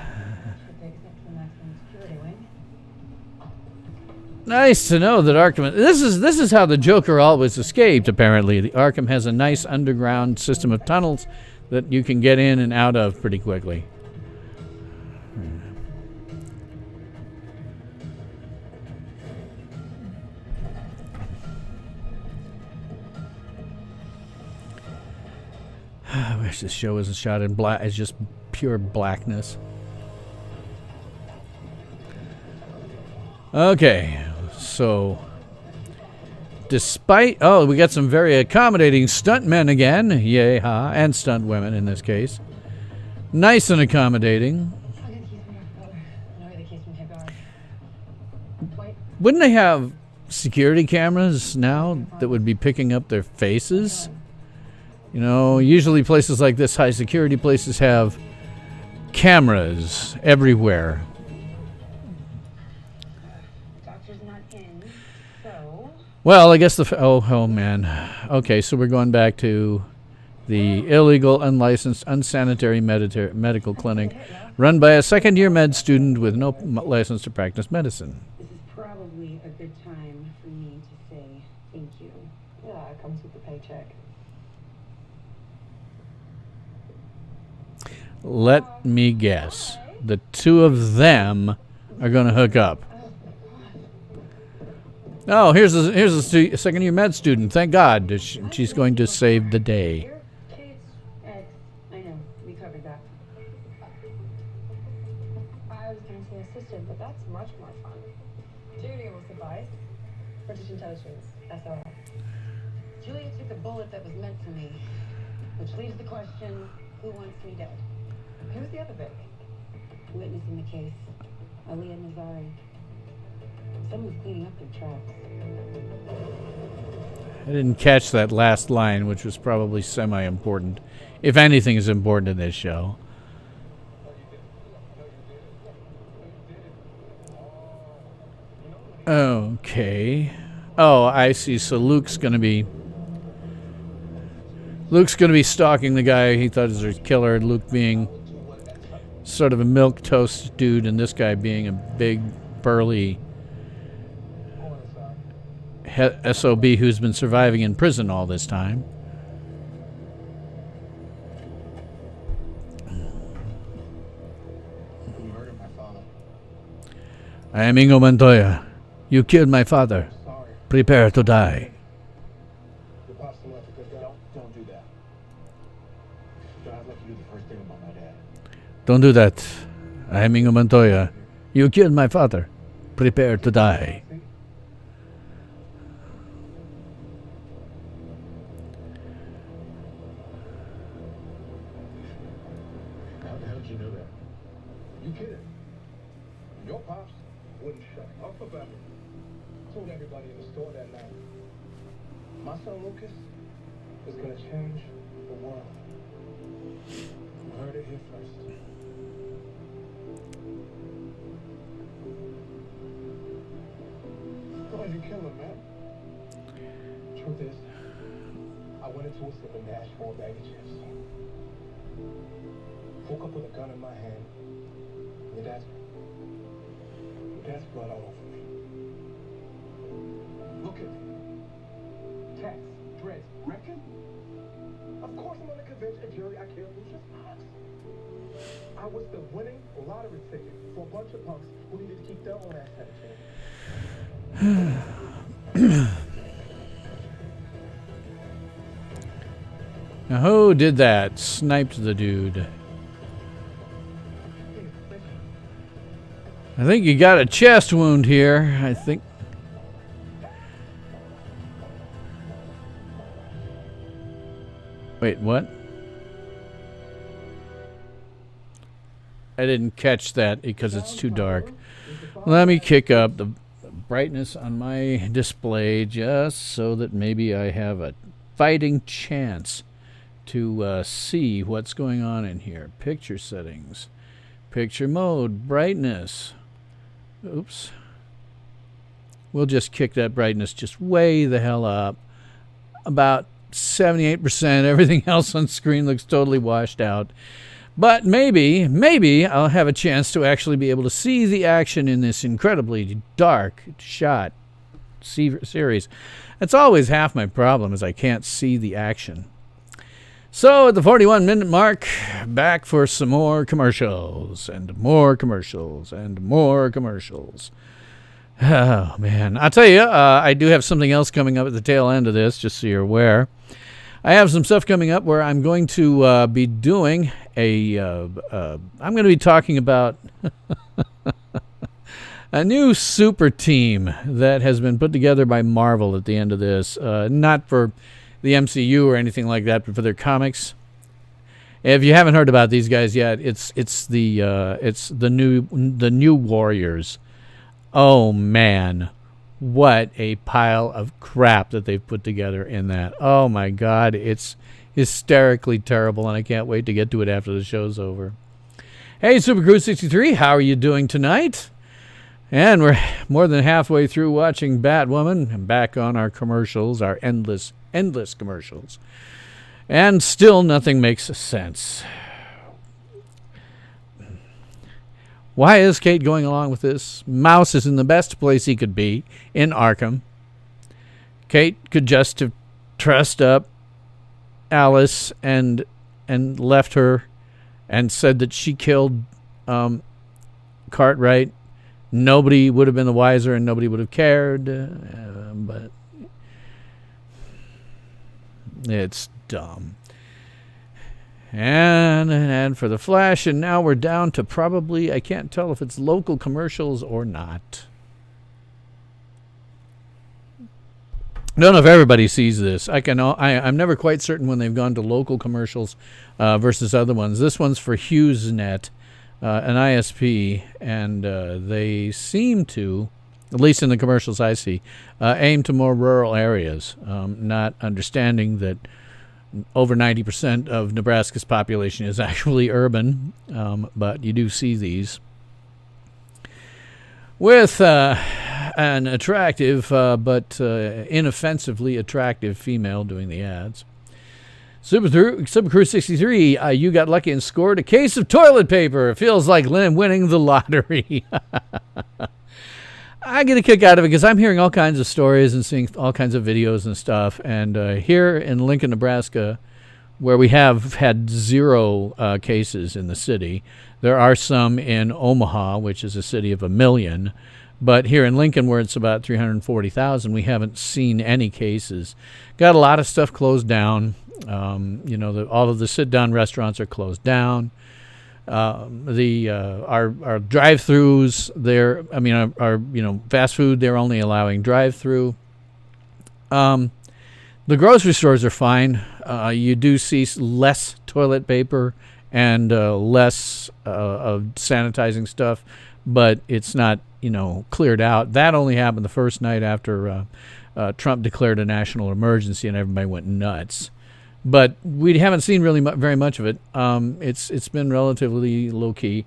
Nice to know that Arkham. This is how the Joker always escaped. Apparently, the Arkham has a nice underground system of tunnels that you can get in and out of pretty quickly. I wish this show wasn't shot in black. It's just pure blackness. Okay, so despite we got some very accommodating stuntmen again, yay ha, and stunt women in this case. Nice and accommodating. Wouldn't they have security cameras now that would be picking up their faces? You know, usually places like this, high security places, have cameras everywhere. Doctor's not in, so... Well, I guess oh man. Okay, so we're going back to the illegal, unlicensed, unsanitary medical clinic run by a second-year med student with no license to practice medicine. This is probably a good time for me to say thank you. Yeah, it comes with the paycheck. Let me guess. The 2 of them are going to hook up. Oh, here's a second-year med student. Thank God she's going to save the day. Kids, Ed, I know, we covered that. I was going to say assistant, but that's much more fun. Julia will suffice. British intelligence, SOL. Julia took a bullet that was meant for me, which leaves the question, who wants me dead? Who's the other bit? Witness in the case, Aliyah Nazari. Someone's cleaning up their tracks. I didn't catch that last line, which was probably semi-important. If anything is important in this show. Okay. Oh, I see. So Luke's gonna be stalking the guy he thought was his killer. Luke being sort of a milquetoast dude, and this guy being a big, burly SOB who's been surviving in prison all this time. You murdered my father. I am Ingo Montoya. You killed my father. Sorry. Prepare to die. Your pop's still left because Don't do that. I'd like to do the first thing about my dad. Don't do that. I am Ingo Montoya. You killed my father. Prepare to die. How the hell did you know that? You kidding? Your pops wouldn't shut up about it. Told everybody in the store that night. My son Lucas is gonna change the world. You heard it here first. Why'd you kill him, man? Truth is, I went into a slip and dashed for a bag of chips. Woke up with a gun in my hand. Your dad's blood all over me. Look at me. Tats, dreads, reckon? Of course wasn't on the convention jury. I killed Lucius Fox. I was the winning lottery ticket for a bunch of punks who needed to keep their own ass out of jail. Now, who did that? Sniped the dude. I think you got a chest wound here. I think. Wait, what? I didn't catch that because it's too dark. Let me kick up the brightness on my display just so that maybe I have a fighting chance to see what's going on in here. Picture settings. Picture mode. Brightness. Oops. We'll just kick that brightness just way the hell up. About 78%. Everything else on screen looks totally washed out. But maybe I'll have a chance to actually be able to see the action in this incredibly dark shot series. That's always half my problem, is I can't see the action. So at the 41-minute mark, back for some more commercials and more commercials and more commercials. Oh, man. I'll tell you, I do have something else coming up at the tail end of this, just so you're aware. I have some stuff coming up where I'm going to be doing I'm going to be talking about a new super team that has been put together by Marvel at the end of this. Not for the MCU or anything like that, but for their comics. If you haven't heard about these guys yet, it's the new Warriors. Oh man, what a pile of crap that they've put together in that. Oh my God, it's hysterically terrible, and I can't wait to get to it after the show's over. Hey, Super Crew 63, how are you doing tonight? And we're more than halfway through watching Batwoman, and back on our commercials, our endless commercials. And still nothing makes sense. Why is Kate going along with this? Mouse is in the best place he could be, in Arkham. Kate could just have trussed up Alice and left her and said that she killed Cartwright. Nobody would have been the wiser and nobody would have cared. But it's dumb. And for the Flash, and now we're down to probably, I can't tell if it's local commercials or not. I don't know if everybody sees this. I'm never quite certain when they've gone to local commercials versus other ones. This one's for HughesNet, an ISP, and they seem to, at least in the commercials I see, aim to more rural areas, not understanding that over 90% of Nebraska's population is actually urban, but you do see these. With an attractive but inoffensively attractive female doing the ads. Super Crew 63, you got lucky and scored a case of toilet paper. It feels like winning the lottery. I get a kick out of it because I'm hearing all kinds of stories and seeing all kinds of videos and stuff. And here in Lincoln, Nebraska, where we have had 0 cases in the city, there are some in Omaha, which is a city of 1 million. But here in Lincoln, where it's about 340,000, we haven't seen any cases. Got a lot of stuff closed down. All of the sit-down restaurants are closed down. Our drive-throughs, our fast food, they're only allowing drive-through. The grocery stores are fine. You do see less toilet paper and less of sanitizing stuff, but it's not, cleared out. That only happened the first night after Trump declared a national emergency and everybody went nuts. But we haven't seen really very much of it. It's been relatively low-key.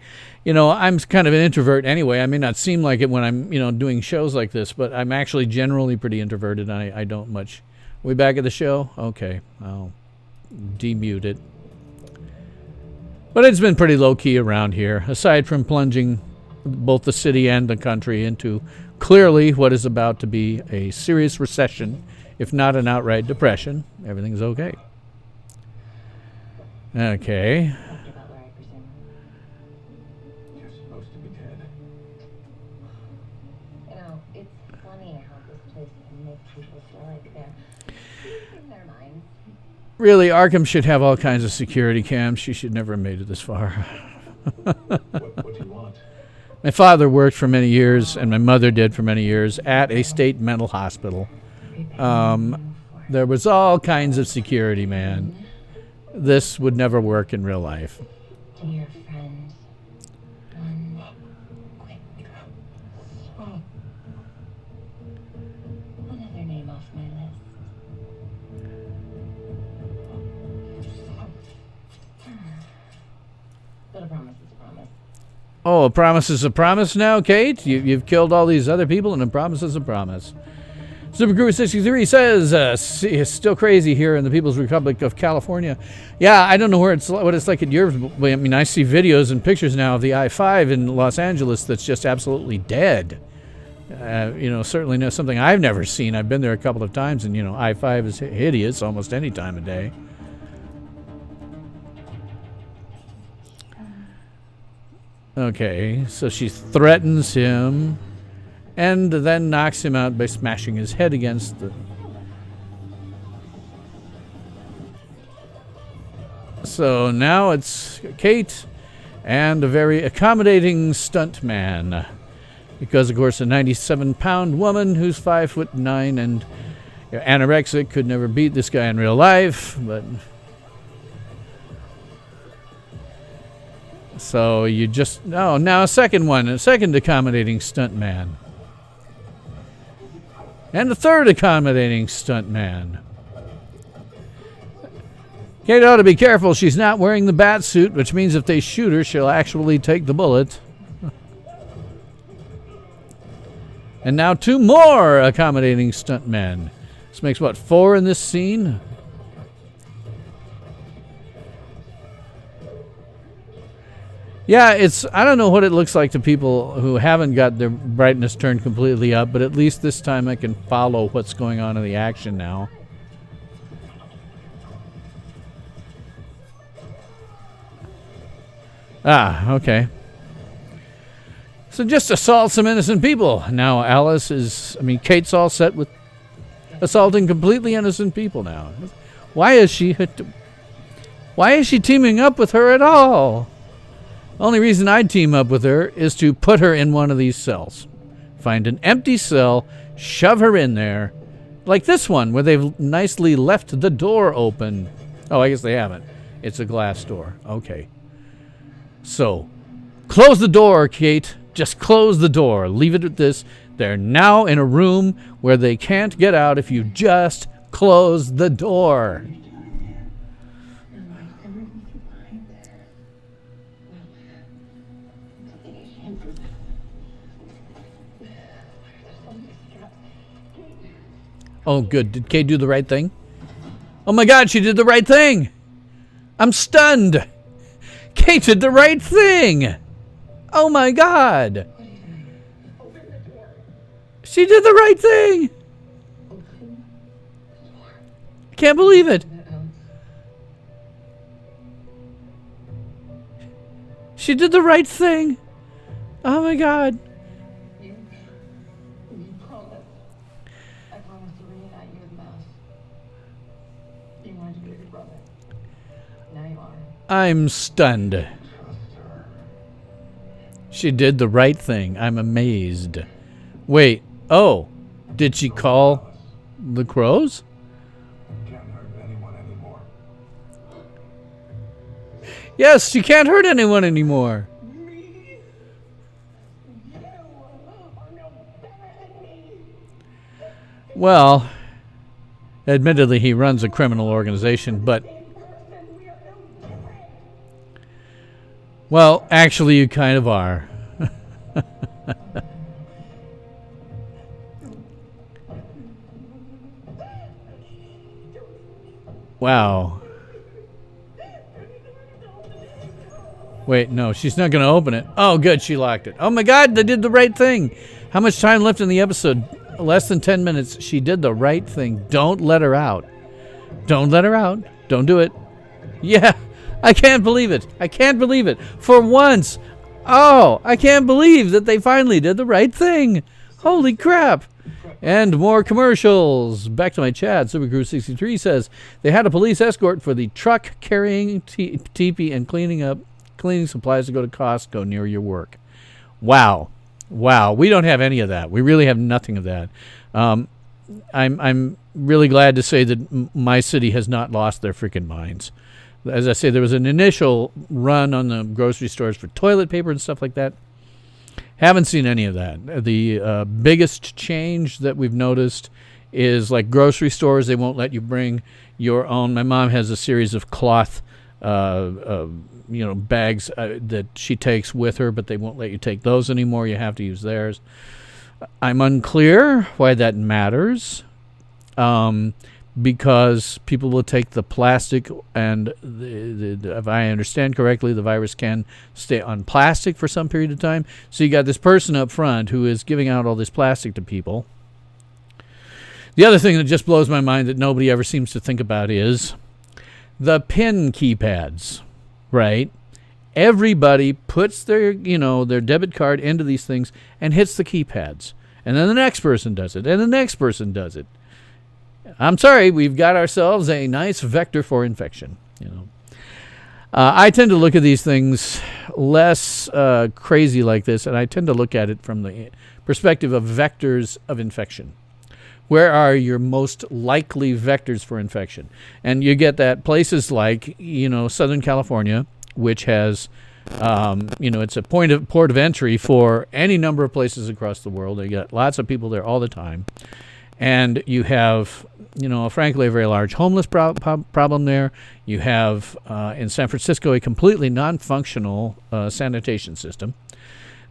I'm kind of an introvert anyway. I may not seem like it when I'm, doing shows like this, but I'm actually generally pretty introverted, and I don't much. We back at the show? Okay, I'll demute it. But it's been pretty low-key around here, aside from plunging both the city and the country into clearly what is about to be a serious recession, if not an outright depression. Everything's okay. Okay. Dr. Butler, I presume. You're supposed to be dead. You know, it's funny how this place can make people feel like they're losing their minds. Really, Arkham should have all kinds of security cams. She should never have made it this far. What do you want? My father worked for many years, and my mother did for many years, at a state mental hospital. There was all kinds of security, man. This would never work in real life. Dear friend, one quick, another name off my list. But a promise is a promise. Oh, a promise is a promise now, Kate? You've killed all these other people, and a promise is a promise. Superguru63 says, it's still crazy here in the People's Republic of California. Yeah, I don't know what it's like at yours. I mean, I see videos and pictures now of the I-5 in Los Angeles that's just absolutely dead. You know, certainly not something I've never seen. I've been there a couple of times, and, you know, I-5 is hideous almost any time of day. Okay, so she threatens him and then knocks him out by smashing his head against the... So now it's Kate and a very accommodating stuntman. Because, of course, a 97-pound woman who's 5'9" and anorexic could never beat this guy in real life, but... So you just... Oh, now a second accommodating stuntman. And a third accommodating stuntman. Kate ought to be careful. She's not wearing the bat suit, which means if they shoot her, she'll actually take the bullet. And now 2 more accommodating stuntmen. This makes, what, 4 in this scene? Yeah, I don't know what it looks like to people who haven't got their brightness turned completely up, but at least this time I can follow what's going on in the action now. Ah, okay. So just assault some innocent people. Now Kate's all set with assaulting completely innocent people now. Why is she teaming up with her at all? Only reason I'd team up with her is to put her in one of these cells. Find an empty cell, shove her in there, like this one, where they've nicely left the door open. Oh, I guess they haven't. It's a glass door. Okay. So, close the door, Kate. Just close the door. Leave it at this. They're now in a room where they can't get out if you just close the door. Oh, good. Did Kate do the right thing? Oh my God, she did the right thing! I'm stunned! Kate did the right thing! Oh my God! She did the right thing! Can't believe it! She did the right thing! Oh my God! I'm stunned. She did the right thing. I'm amazed. Wait. Oh. Did she call the crows? Can't hurt anyone anymore. Yes, she can't hurt anyone anymore. Well, admittedly, he runs a criminal organization, but... Well, actually, you kind of are. Wow. Wait, no, she's not going to open it. Oh, good, she locked it. Oh my God, they did the right thing. How much time left in the episode? Less than 10 minutes. She did the right thing. Don't let her out. Don't let her out. Don't do it. Yeah, I can't believe it. I can't believe it. For once. Oh, I can't believe that they finally did the right thing. Holy crap. And more commercials. Back to my chat. Supercrew63 says they had a police escort for the truck carrying teepee and cleaning supplies to go to Costco near your work. Wow. Wow. We don't have any of that. We really have nothing of that. I'm really glad to say that my city has not lost their freaking minds. As I say, there was an initial run on the grocery stores for toilet paper and stuff like that. Haven't seen any of that. The biggest change that we've noticed is like grocery stores. They won't let you bring your own. My mom has a series of cloth, bags that she takes with her, but they won't let you take those anymore. You have to use theirs. I'm unclear why that matters, because people will take the plastic, and if I understand correctly, the virus can stay on plastic for some period of time. So you got this person up front who is giving out all this plastic to people. The other thing that just blows my mind that nobody ever seems to think about is the PIN keypads, right? Everybody puts their debit card into these things and hits the keypads. And then the next person does it, and the next person does it. I'm sorry, we've got ourselves a nice vector for infection. I tend to look at these things less crazy like this, and I tend to look at it from the perspective of vectors of infection. Where are your most likely vectors for infection? And you get that places like, Southern California, which has, it's a port of entry for any number of places across the world. They got lots of people there all the time. And you have, frankly, a very large homeless problem there. You have, in San Francisco, a completely non-functional sanitation system.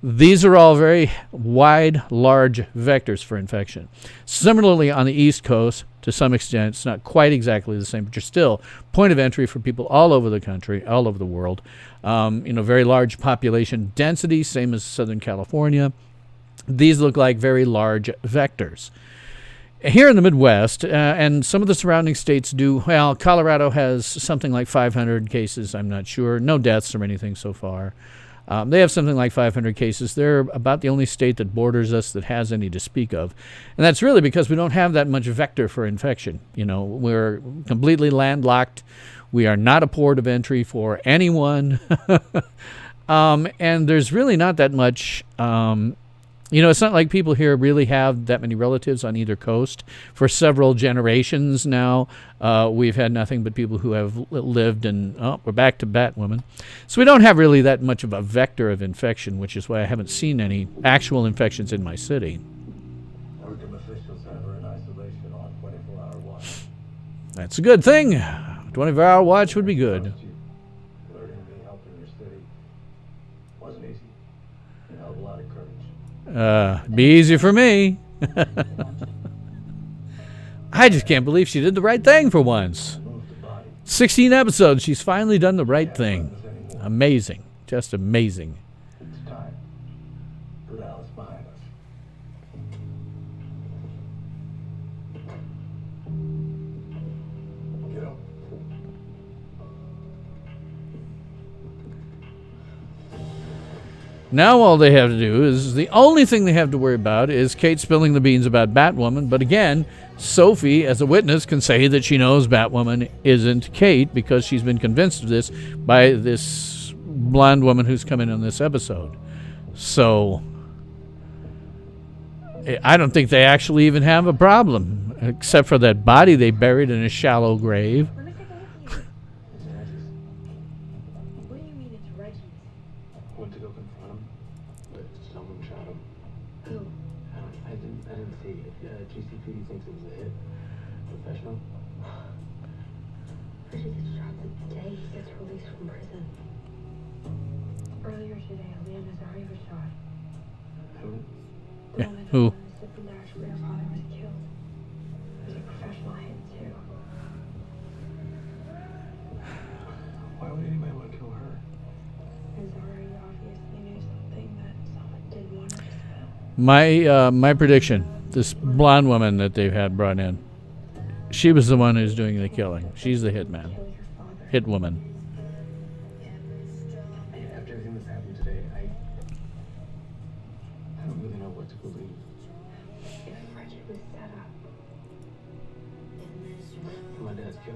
These are all very wide, large vectors for infection. Similarly, on the East Coast, to some extent, it's not quite exactly the same, but you're still point of entry for people all over the country, all over the world. Very large population density, same as Southern California. These look like very large vectors. Here in the Midwest, and some of the surrounding states do, well, Colorado has something like 500 cases, I'm not sure. No deaths or anything so far. They have something like 500 cases. They're about the only state that borders us that has any to speak of. And that's really because we don't have that much vector for infection. We're completely landlocked. We are not a port of entry for anyone. And there's really not that much... it's not like people here really have that many relatives on either coast. For several generations now, we've had nothing but people who have lived in, we're back to Batwoman. So we don't have really that much of a vector of infection, which is why I haven't seen any actual infections in my city. Oregon officials have her in isolation on 24-hour watch. That's a good thing. 24-hour watch would be good. Learning to be helping your city wasn't easy. You held a lot of courage. Be easy for me. I just can't believe she did the right thing for once. 16 episodes, she's finally done the right thing. Amazing. Just amazing. It's time. Put Alice behind us. Get up. Now all they have to do is, the only thing they have to worry about is Kate spilling the beans about Batwoman. But again, Sophie, as a witness, can say that she knows Batwoman isn't Kate because she's been convinced of this by this blonde woman who's come in on this episode. So I don't think they actually even have a problem, except for that body they buried in a shallow grave. Let me take a look at you. What do you mean it's Reggie's? Went to go confront him, but someone shot him. Who? I didn't see it. GCPD thinks it was a hit. Professional. Reggie gets shot the day he gets released from prison. Earlier today, Leah Nazari was shot. Who? The Yeah, woman who? on the Zippalash where her father was killed. He was a professional hit, too. Why would anybody want to kill her? Nazari obviously knew something that someone didn't want her to spill. My prediction, this blonde woman that they've had brought in, she was the one who's doing the killing. She's the hitman. Kill your father. Hit woman.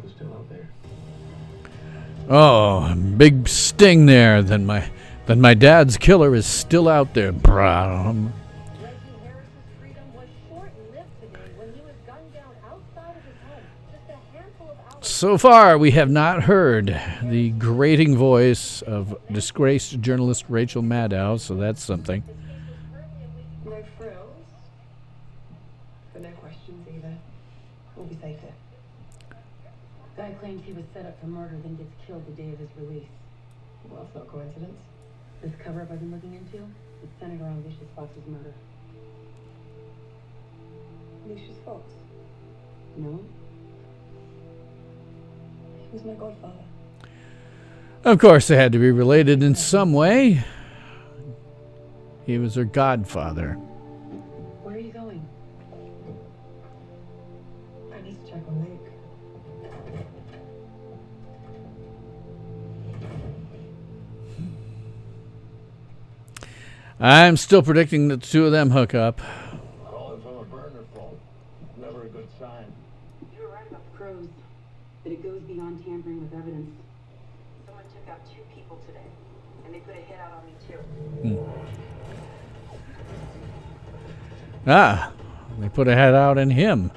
was still out there. Oh, big sting there. Then my dad's killer is still out there. Brum. Reggie Harris's freedom was short-lived today when he was gunned down outside of his home. Just a handful of hours. So far, we have not heard the grating voice of disgraced journalist Rachel Maddow, so that's something. No frills, but no questions either. We'll be safe here. Guy claims he was set up for murder, then gets killed the day of his release. Well, it's not coincidence. This cover-up I've been looking into is centered around Lucius Fox's murder. Lucius Fox. No? He was my godfather. Of course, they had to be related in some way. He was her godfather. Where are you going? I need to check on Luke. I'm still predicting that the two of them hook up. Calling from a burner phone. Never a good sign. You were right about the crows, but it goes beyond tampering with evidence. Someone took out 2 people today, and they put a hit out on me too. Ah, they put a head out in him.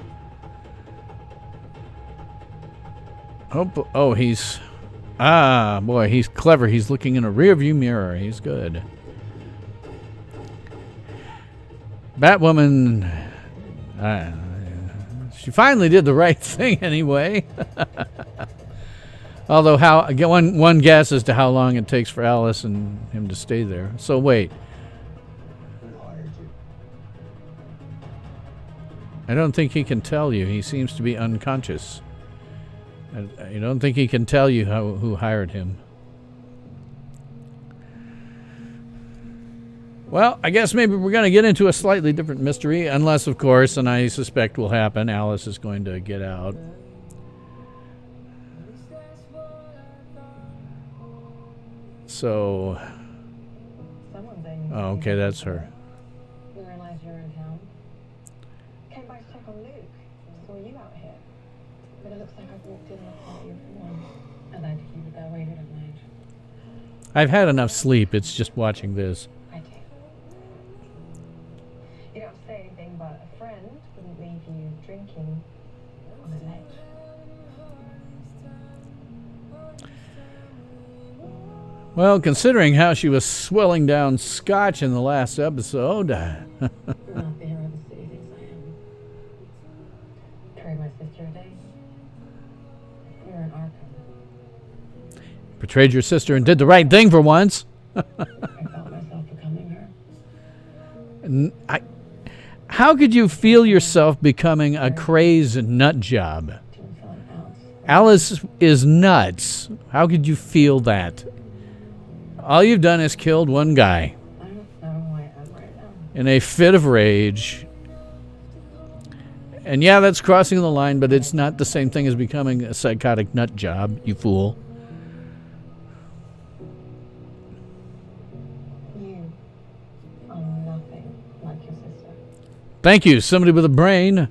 Oh, he's... Ah, boy, he's clever. He's looking in a rearview mirror. He's good. Batwoman... she finally did the right thing anyway. Although, one guess as to how long it takes for Alice and him to stay there. So, wait. Who hired you? I don't think he can tell you. He seems to be unconscious. I don't think he can tell you who hired him. Well, I guess maybe we're going to get into a slightly different mystery, unless, of course, and I suspect will happen, Alice is going to get out. So... Someone's aiming. Oh, okay, that's her. We realize you're in town. Came by to check on Luke. Saw you out here. But it looks like I've walked in and thought you for one. I'd like to keep it that way, but I might. I've had enough sleep, it's just watching this. I do. You don't have to say anything, but a friend wouldn't leave you drinking on a ledge. Well, considering how she was swilling down scotch in the last episode... Not the hero the city thinks I am. Betrayed my sister a day. We were in Arkham. Betrayed your sister and did the right thing for once. I felt myself becoming her. How could you feel yourself becoming a crazed nut job? Didn't feel an ounce. Alice is nuts. How could you feel that? All you've done is killed one guy I don't know who I am right now. in a fit of rage. And yeah, that's crossing the line, but it's not the same thing as becoming a psychotic nut job, you fool. You are nothing like your sister. Thank you, somebody with a brain.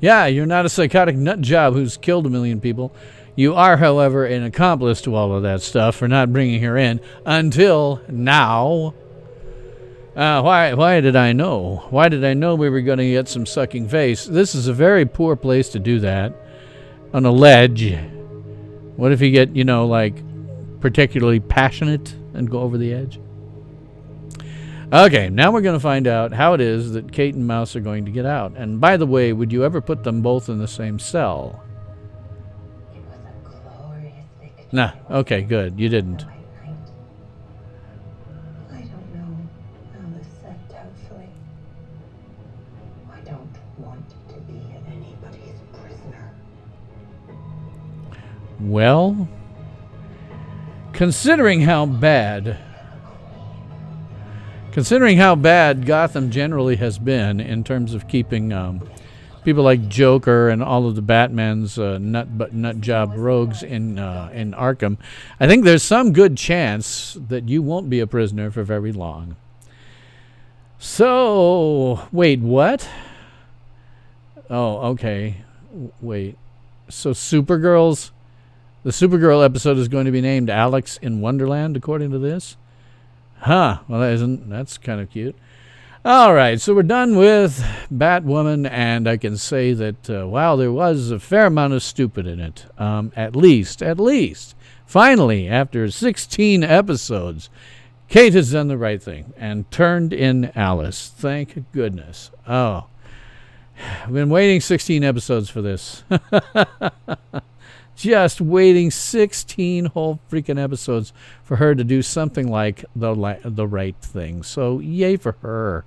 Yeah, you're not a psychotic nut job who's killed 1 million people. You are, however, an accomplice to all of that stuff for not bringing her in until now. Why did I know? Why did I know we were going to get some sucking face? This is a very poor place to do that. On a ledge. What if you get, like, particularly passionate and go over the edge? Okay, now we're going to find out how it is that Kate and Mouse are going to get out. And by the way, would you ever put them both in the same cell? It was a glorious victory. Nah, okay, good. You didn't. I don't know, Alice said doubtfully. I don't want to be anybody's prisoner. Well, considering how bad Gotham generally has been in terms of keeping people like Joker and all of the Batman's nut job rogues in Arkham, I think there's some good chance that you won't be a prisoner for very long. So, wait, what? Oh, okay. Wait. So the Supergirl episode is going to be named Alex in Wonderland, according to this. Huh. Well, that's kind of cute. All right, so we're done with Batwoman, and I can say that, wow, there was a fair amount of stupid in it. At least. Finally, after 16 episodes, Kate has done the right thing and turned in Alice. Thank goodness. Oh, I've been waiting 16 episodes for this. Just waiting 16 whole freaking episodes for her to do something like the right thing. So, yay for her.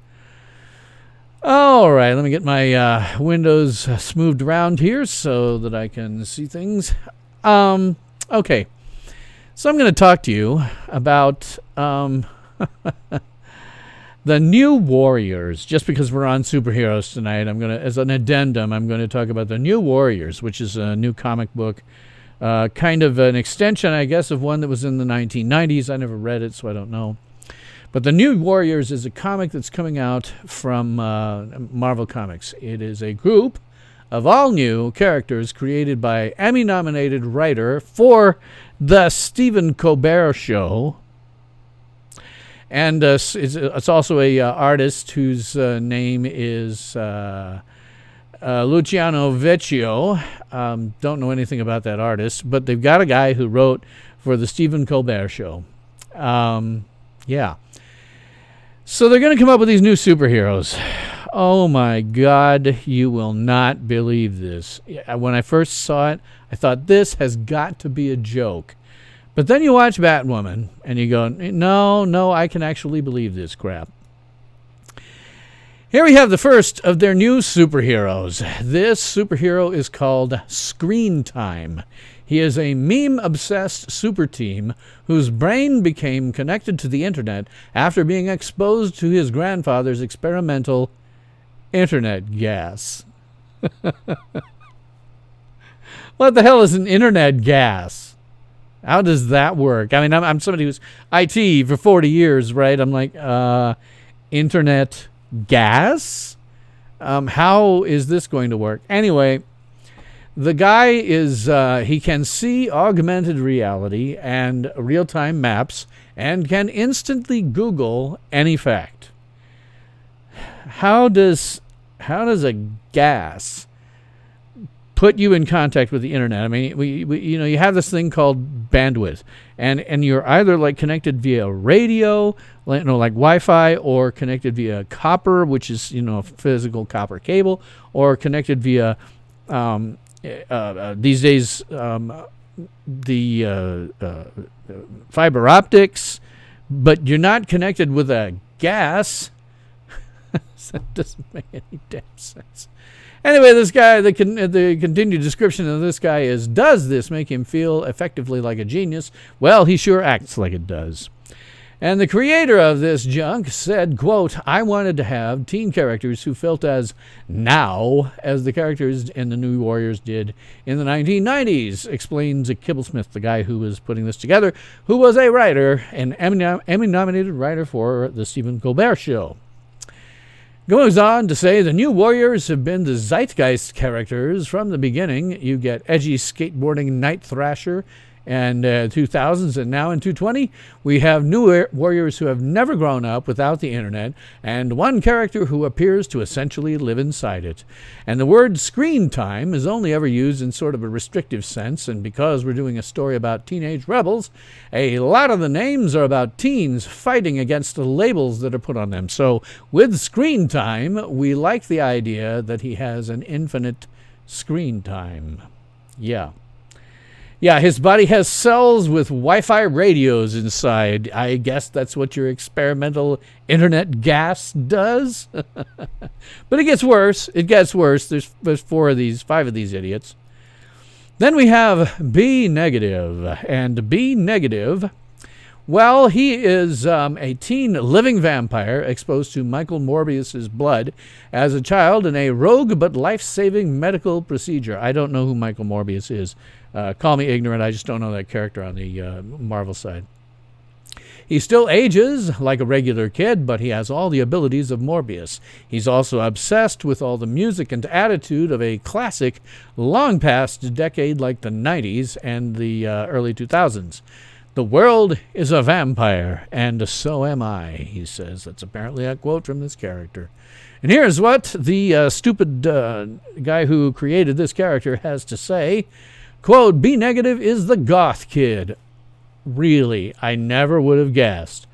All right, let me get my windows smoothed around here so that I can see things. Okay, so I'm going to talk to you about the New Warriors. Just because we're on superheroes tonight, as an addendum, I'm going to talk about the New Warriors, which is a new comic book, kind of an extension, I guess, of one that was in the 1990s. I never read it, so I don't know. But the New Warriors is a comic that's coming out from Marvel Comics. It is a group of all new characters created by Emmy-nominated writer for The Stephen Colbert Show. And it's also a artist whose name is Luciano Vecchio. Don't know anything about that artist, but they've got a guy who wrote for The Stephen Colbert Show. Yeah. So they're going to come up with these new superheroes. Oh my God, you will not believe this. When I first saw it, I thought this has got to be a joke. But then you watch Batwoman and you go, no, I can actually believe this crap. Here we have the first of their new superheroes. This superhero is called Screen Time. He is a meme-obsessed super team whose brain became connected to the internet after being exposed to his grandfather's experimental internet gas. What the hell is an internet gas? How does that work? I mean, I'm somebody who's IT for 40 years, right? I'm like, internet gas? How is this going to work? Anyway, the guy is, he can see augmented reality and real-time maps and can instantly Google any fact. How does a gas put you in contact with the internet? I mean, we you have this thing called bandwidth, and you're either like connected via radio, like Wi-Fi, or connected via copper, which is a physical copper cable, or connected via these days the fiber optics, but you're not connected with a gas. That doesn't make any damn sense. Anyway, this guy, the continued description of this guy is, does this make him feel effectively like a genius? Well, he sure acts like it does. And the creator of this junk said, quote, I wanted to have teen characters who felt as now as the characters in the New Warriors did in the 1990s, explains Kibblesmith, the guy who was putting this together, who was a writer, an Emmy-nominated writer for The Stephen Colbert Show. Goes on to say, the New Warriors have been the zeitgeist characters from the beginning. You get edgy skateboarding Night Thrasher and 2000s, and now in 220, we have new warriors who have never grown up without the internet, and one character who appears to essentially live inside it. And the word screen time is only ever used in sort of a restrictive sense, and because we're doing a story about teenage rebels, a lot of the names are about teens fighting against the labels that are put on them. So with screen time, we like the idea that he has an infinite screen time. Yeah, his body has cells with Wi-Fi radios inside. I guess that's what your experimental internet gas does. But it gets worse. There's five of these idiots. Then we have B negative. And B negative, well, he is a teen living vampire exposed to Michael Morbius's blood as a child in a rogue but life-saving medical procedure. I don't know who Michael Morbius is. Call me ignorant. I just don't know that character on the Marvel side. He still ages like a regular kid, but he has all the abilities of Morbius. He's also obsessed with all the music and attitude of a classic, long past decade like the 90s and the early 2000s. The world is a vampire, and so am I, he says. That's apparently a quote from this character. And here's what the stupid guy who created this character has to say. Quote, B negative is the goth kid. Really, I never would have guessed.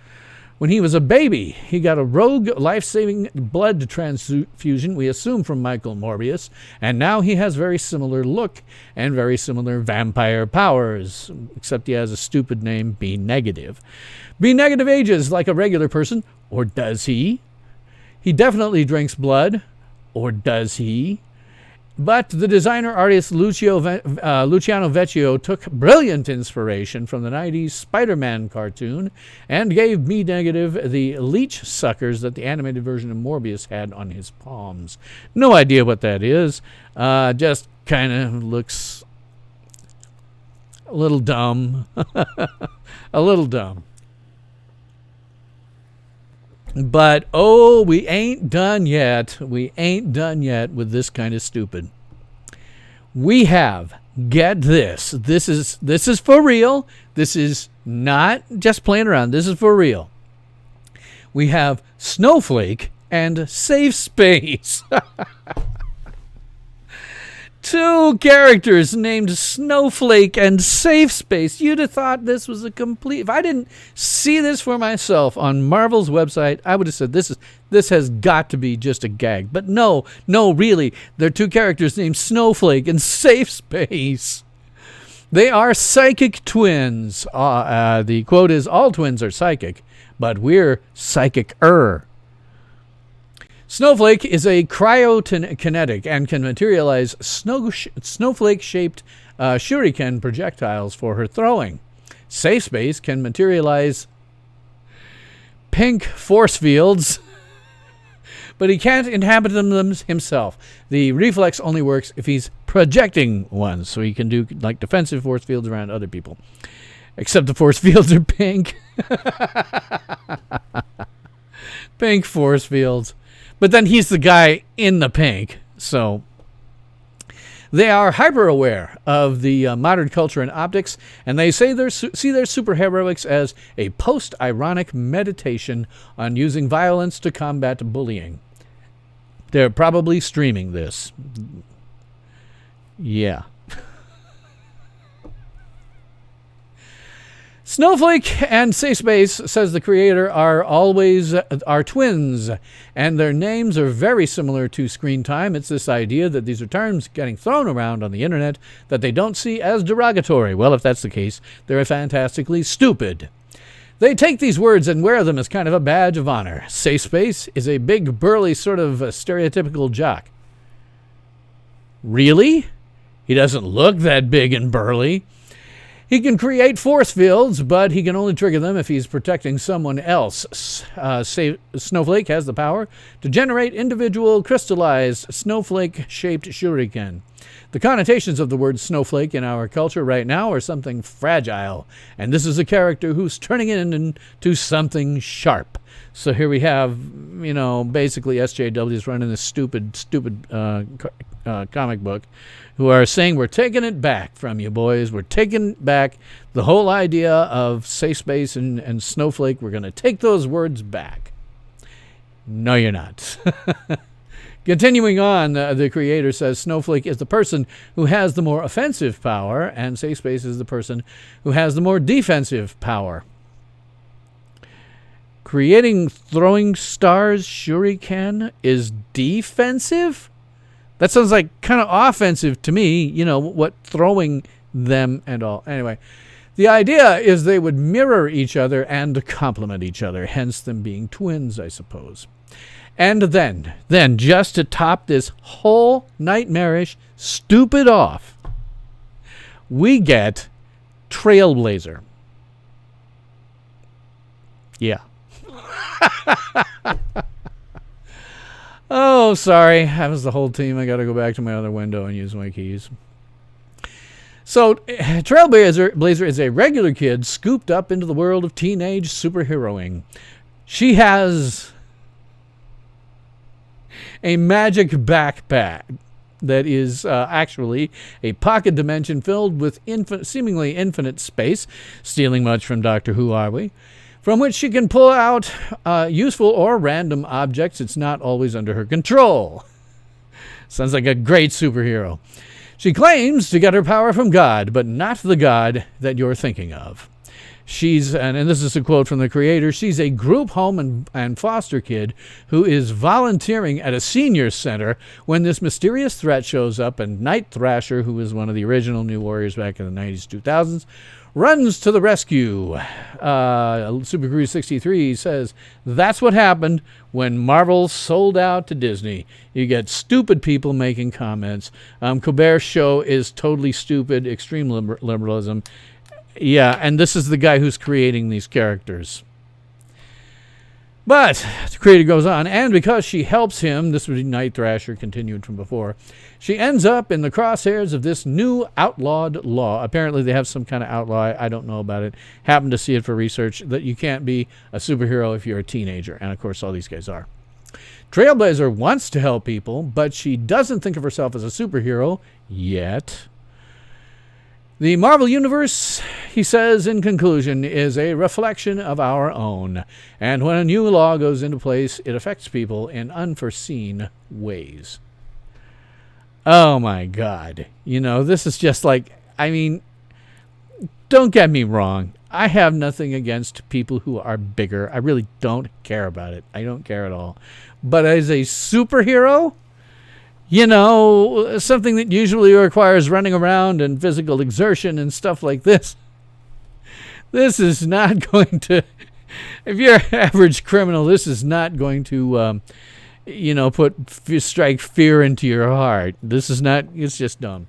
When he was a baby, he got a rogue life-saving blood transfusion, we assume from Michael Morbius, and now he has very similar look and very similar vampire powers, except he has a stupid name, B negative. B negative ages like a regular person, or does he? He definitely drinks blood, or does he? But the designer-artist Luciano Vecchio took brilliant inspiration from the 90s Spider-Man cartoon and gave B negative the leech suckers that the animated version of Morbius had on his palms. No idea what that is. Just kind of looks a little dumb. A little dumb. But, oh, we ain't done yet. We ain't done yet with this kind of stupid. We have, get this. This is for real. This is not just playing around. This is for real. We have Snowflake and Safe Space. Two characters named Snowflake and Safe Space. You'd have thought this was a complete... If I didn't see this for myself on Marvel's website, I would have said this has got to be just a gag. But no, really. They're two characters named Snowflake and Safe Space. They are psychic twins. The quote is, all twins are psychic, but we're psychic-er. Snowflake is a cryokinetic and can materialize snowflake-shaped shuriken projectiles for her throwing. Safe Space can materialize pink force fields, but he can't inhabit them himself. The reflex only works if he's projecting one, so he can do like defensive force fields around other people. Except the force fields are pink. Pink force fields. But then he's the guy in the pink, so they are hyper-aware of the modern culture and optics, and they say see their superheroics as a post-ironic meditation on using violence to combat bullying. They're probably streaming this. Yeah. Snowflake and Safe Space, says the creator, are twins, and their names are very similar to screen time. It's this idea that these are terms getting thrown around on the internet that they don't see as derogatory. Well, if that's the case, they're fantastically stupid. They take these words and wear them as kind of a badge of honor. Safe Space is a big, burly, sort of stereotypical jock. Really? He doesn't look that big and burly. He can create force fields, but he can only trigger them if he's protecting someone else. Snowflake has the power to generate individual crystallized snowflake-shaped shuriken. The connotations of the word snowflake in our culture right now are something fragile, and this is a character who's turning it into something sharp. So here we have, basically SJWs running this stupid comic book, who are saying, we're taking it back from you, boys. We're taking back the whole idea of Safe Space and Snowflake. We're going to take those words back. No, you're not. Continuing on, the creator says Snowflake is the person who has the more offensive power, and Safe Space is the person who has the more defensive power. Creating throwing stars shuriken is defensive? That sounds like kind of offensive to me, what throwing them and all. Anyway, the idea is they would mirror each other and complement each other, hence them being twins, I suppose. And then, just to top this whole nightmarish, stupid off, we get Trailblazer. Yeah. Oh, sorry. That was the whole team. I got to go back to my other window and use my keys. So, Trailblazer is a regular kid scooped up into the world of teenage superheroing. She has a magic backpack that is actually a pocket dimension filled with seemingly infinite space, stealing much from Doctor Who, are we? From which she can pull out useful or random objects. It's not always under her control. Sounds like a great superhero. She claims to get her power from God, but not the God that you're thinking of. She's, and this is a quote from the creator, she's a group home and foster kid who is volunteering at a senior center when this mysterious threat shows up, and Night Thrasher, who was one of the original New Warriors back in the 90s, 2000s, runs to the rescue. Super Cruise 63 says, that's what happened when Marvel sold out to Disney. You get stupid people making comments. Colbert's show is totally stupid, extreme liberalism. Yeah, and this is the guy who's creating these characters. But the creator goes on, and because she helps him, this would be Night Thrasher, continued from before, she ends up in the crosshairs of this new outlawed law. Apparently they have some kind of outlaw. I don't know about it. Happened to see it for research, that you can't be a superhero if you're a teenager. And, of course, all these guys are. Trailblazer wants to help people, but she doesn't think of herself as a superhero yet. The Marvel Universe, he says in conclusion, is a reflection of our own. And when a new law goes into place, it affects people in unforeseen ways. Oh, my God. You know, this is just like, I mean, don't get me wrong. I have nothing against people who are bigger. I really don't care about it. I don't care at all. But as a superhero, you know, something that usually requires running around and physical exertion and stuff like this. This is not going to, if you're an average criminal, this is not going to, you know, strike fear into your heart. This is not, it's just dumb.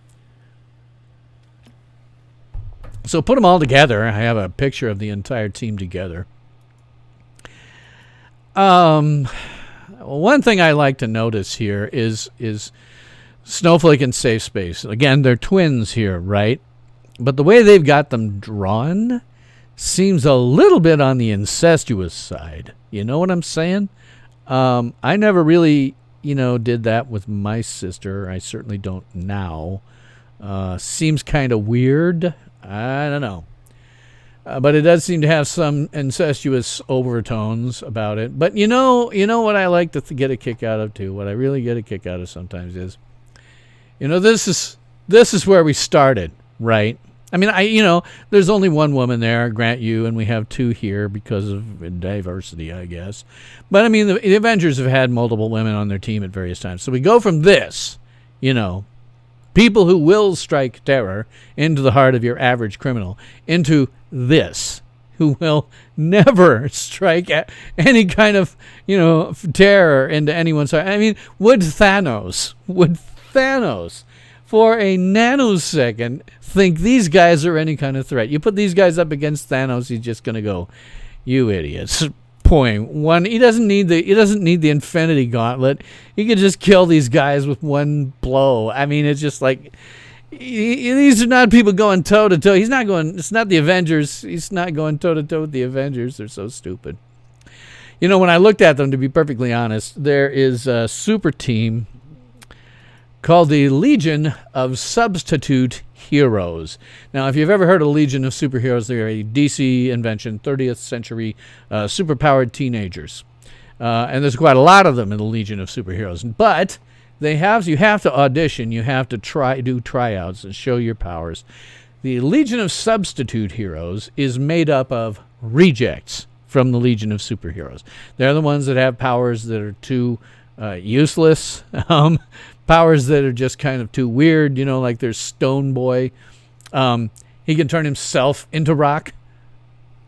So put them all together. I have a picture of the entire team together. One thing I like to notice here is Snowflake and Safe Space. Again, they're twins here, right? But the way they've got them drawn seems a little bit on the incestuous side. You know what I'm saying? I never really, you know, did that with my sister. I certainly don't now. Seems kind of weird. I don't know. But it does seem to have some incestuous overtones about it. But you know what I like to get a kick out of too. What I really get a kick out of sometimes is, you know, this is where we started, right? I mean, there's only one woman there, grant you, and we have two here because of diversity, I guess. But I mean, the Avengers have had multiple women on their team at various times. So we go from this, you know, people who will strike terror into the heart of your average criminal, into this, who will never strike any kind of, you know, terror into anyone's heart. I mean, would Thanos, for a nanosecond, think these guys are any kind of threat? You put these guys up against Thanos, he's just going to go, you idiots. Point one. He doesn't need the Infinity Gauntlet. He could just kill these guys with one blow. I mean, it's just like, these are not people going toe to toe. It's not the Avengers. He's not going toe to toe with the Avengers. They're so stupid. You know, when I looked at them, to be perfectly honest, there is a super team called the Legion of Substitute Heroes. Now, if you've ever heard of Legion of Superheroes, they're a DC invention, 30th century superpowered teenagers. And there's quite a lot of them in the Legion of Superheroes. But you have to audition, you have to do tryouts and show your powers. The Legion of Substitute Heroes is made up of rejects from the Legion of Superheroes. They're the ones that have powers that are too useless, powers that are just kind of too weird, you know, like there's Stone Boy. He can turn himself into rock,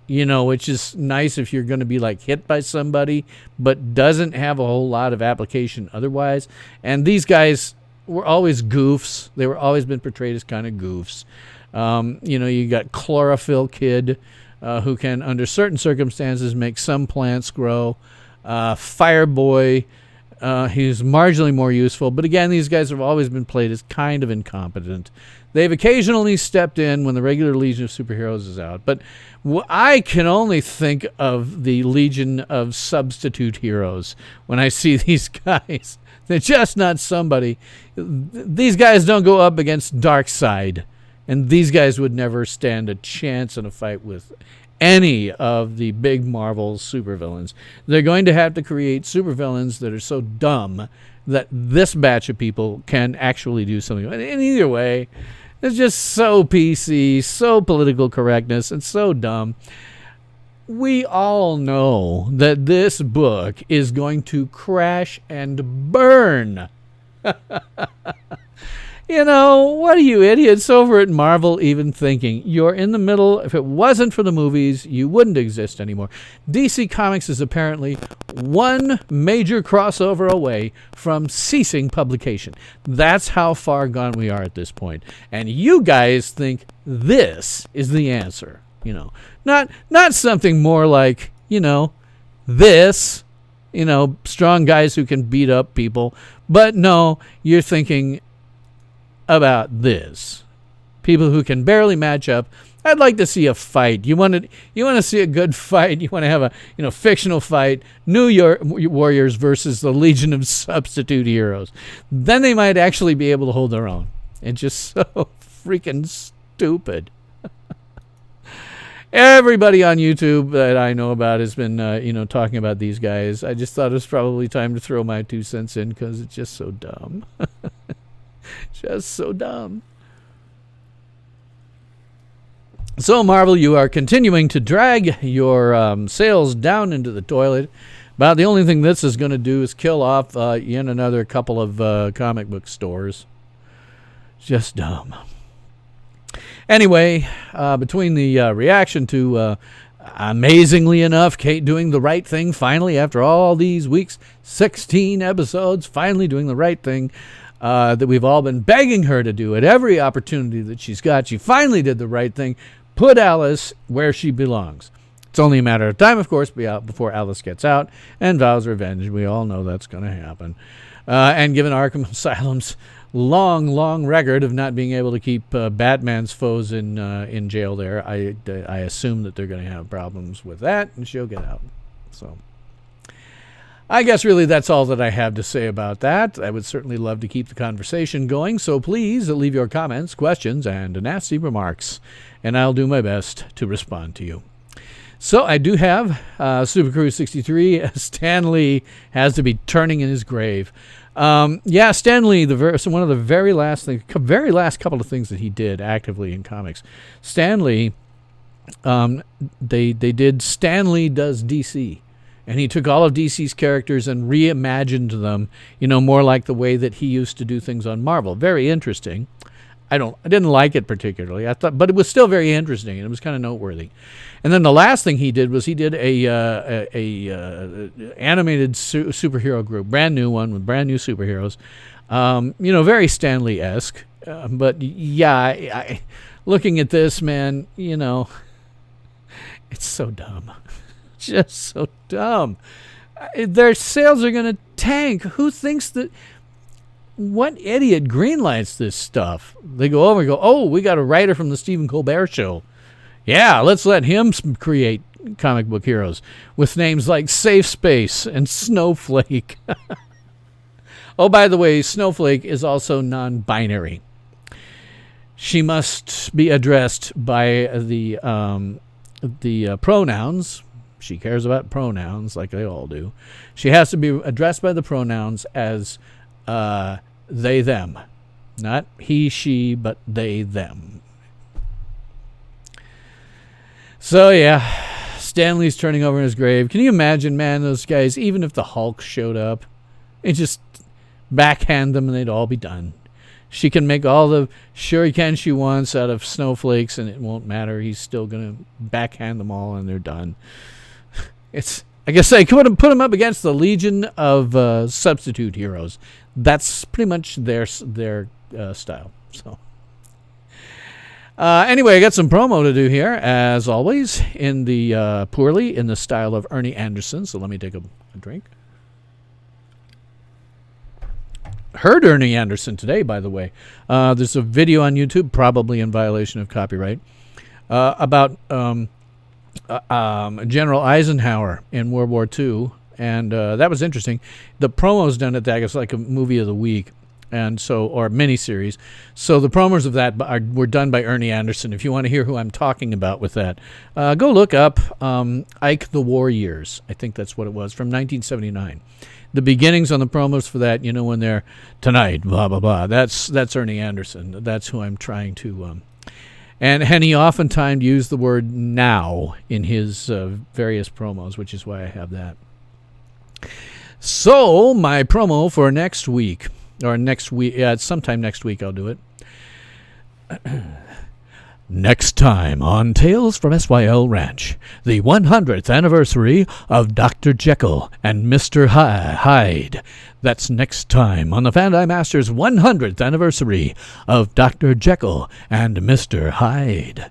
you know, which is nice if you're going to be like hit by somebody, but doesn't have a whole lot of application otherwise. And these guys were always goofs. They were always been portrayed as kind of goofs. You know, you got Chlorophyll Kid, who can, under certain circumstances, make some plants grow. Fireboy, He's marginally more useful. But again, these guys have always been played as kind of incompetent. They've occasionally stepped in when the regular Legion of Superheroes is out. But I can only think of the Legion of Substitute Heroes when I see these guys. They're just not somebody. These guys don't go up against Darkseid. And these guys would never stand a chance in a fight with any of the big Marvel supervillains. They're going to have to create supervillains that are so dumb that this batch of people can actually do something. And either way, it's just so PC, so political correctness, and so dumb. We all know that this book is going to crash and burn. You know, what are you idiots over at Marvel even thinking? You're in the middle. If it wasn't for the movies, you wouldn't exist anymore. DC Comics is apparently one major crossover away from ceasing publication. That's how far gone we are at this point. And you guys think this is the answer. You know, not something more like, you know, this, you know, strong guys who can beat up people. But no, you're thinking about this. People who can barely match up. I'd like to see a fight. You want to see a good fight. You want to have a, you know, fictional fight. New York Warriors versus the Legion of Substitute Heroes. Then they might actually be able to hold their own. It's just so freaking stupid. Everybody on YouTube that I know about has been, you know, talking about these guys. I just thought it was probably time to throw my 2 cents in because it's just so dumb. Just so dumb. So, Marvel, you are continuing to drag your sales down into the toilet. About the only thing this is going to do is kill off yet another couple of comic book stores. Just dumb. Anyway, between the reaction to, amazingly enough, Kate doing the right thing finally after all these weeks, 16 episodes, finally doing the right thing, that we've all been begging her to do at every opportunity that she's got. She finally did the right thing, put Alice where she belongs. It's only a matter of time, of course, before Alice gets out and vows revenge. We all know that's going to happen. And given Arkham Asylum's long record of not being able to keep Batman's foes in jail there, I assume that they're going to have problems with that, and she'll get out. So I guess really that's all that I have to say about that. I would certainly love to keep the conversation going, so please leave your comments, questions, and nasty remarks, and I'll do my best to respond to you. So I do have Super Crew 63. Stan Lee has to be turning in his grave. Yeah, Stan Lee, one of the very last couple of things that he did actively in comics. Stan Lee, they did Stan Lee Does DC. And he took all of DC's characters and reimagined them, you know, more like the way that he used to do things on Marvel. Very interesting. I didn't like it particularly. But it was still very interesting, and it was kind of noteworthy. And then the last thing he did was he did a animated superhero group, brand new one with brand new superheroes. You know, very Stan Lee-esque. But yeah, looking at this, man, you know, it's so dumb. Just so dumb. Their sales are going to tank. Who thinks that? What idiot greenlights this stuff? They go over and go, oh, we got a writer from the Stephen Colbert Show. Yeah, let's let him create comic book heroes with names like Safe Space and Snowflake. Oh, by the way, Snowflake is also non-binary. She must be addressed by the pronouns. She cares about pronouns like they all do. She has to be addressed by the pronouns as they, them. Not he, she, but they, them. So, yeah, Stanley's turning over in his grave. Can you imagine, man, those guys, even if the Hulk showed up, it just backhand them and they'd all be done. She can make all the shuriken she wants out of snowflakes and it won't matter. He's still going to backhand them all and they're done. I guess I could put them up against the Legion of Substitute Heroes. That's pretty much their style. So, anyway, I got some promo to do here, as always, in the poorly in the style of Ernie Anderson. So let me take a drink. heard Ernie Anderson today, by the way. There's a video on YouTube, probably in violation of copyright, about General Eisenhower in World War II, and that was interesting. The promos done at that is like a movie of the week, and so, or miniseries. So the promos of that were done by Ernie Anderson. If you want to hear who I'm talking about with that, go look up Ike the War Years. I think that's what it was, from 1979. The beginnings on the promos for that, when they're tonight, blah, blah, blah. That's Ernie Anderson. That's who I'm trying to... And he oftentimes used the word now in his various promos, which is why I have that. So, my promo for next week, sometime next week I'll do it. Next time on Tales from SYL Ranch, the 100th anniversary of Dr. Jekyll and Mr. Hyde. That's next time on the Fandi Master's 100th anniversary of Dr. Jekyll and Mr. Hyde.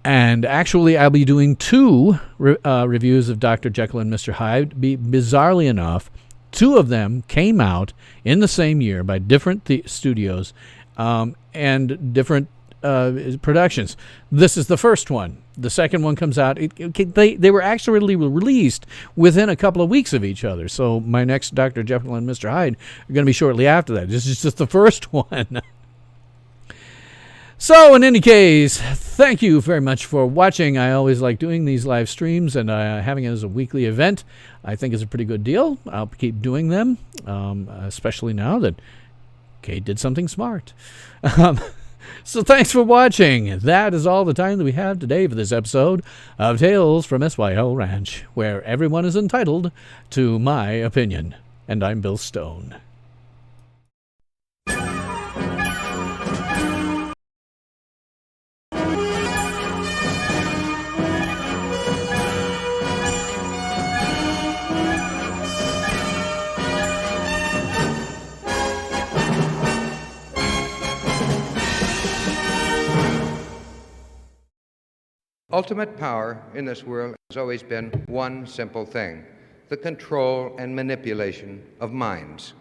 And actually, I'll be doing two reviews of Dr. Jekyll and Mr. Hyde. Bizarrely enough, two of them came out in the same year by different studios and different productions. This is the first one. The second one comes out. They were actually released within a couple of weeks of each other. So my next Dr. Jekyll and Mr. Hyde are going to be shortly after that. This is just the first one. So in any case, thank you very much for watching. I always like doing these live streams, and having it as a weekly event I think is a pretty good deal. I'll keep doing them, especially now that Kate did something smart. So thanks for watching. That is all the time that we have today for this episode of Tales from SYL Ranch, where everyone is entitled to my opinion. And I'm Bill Stone. Ultimate power in this world has always been one simple thing: the control and manipulation of minds.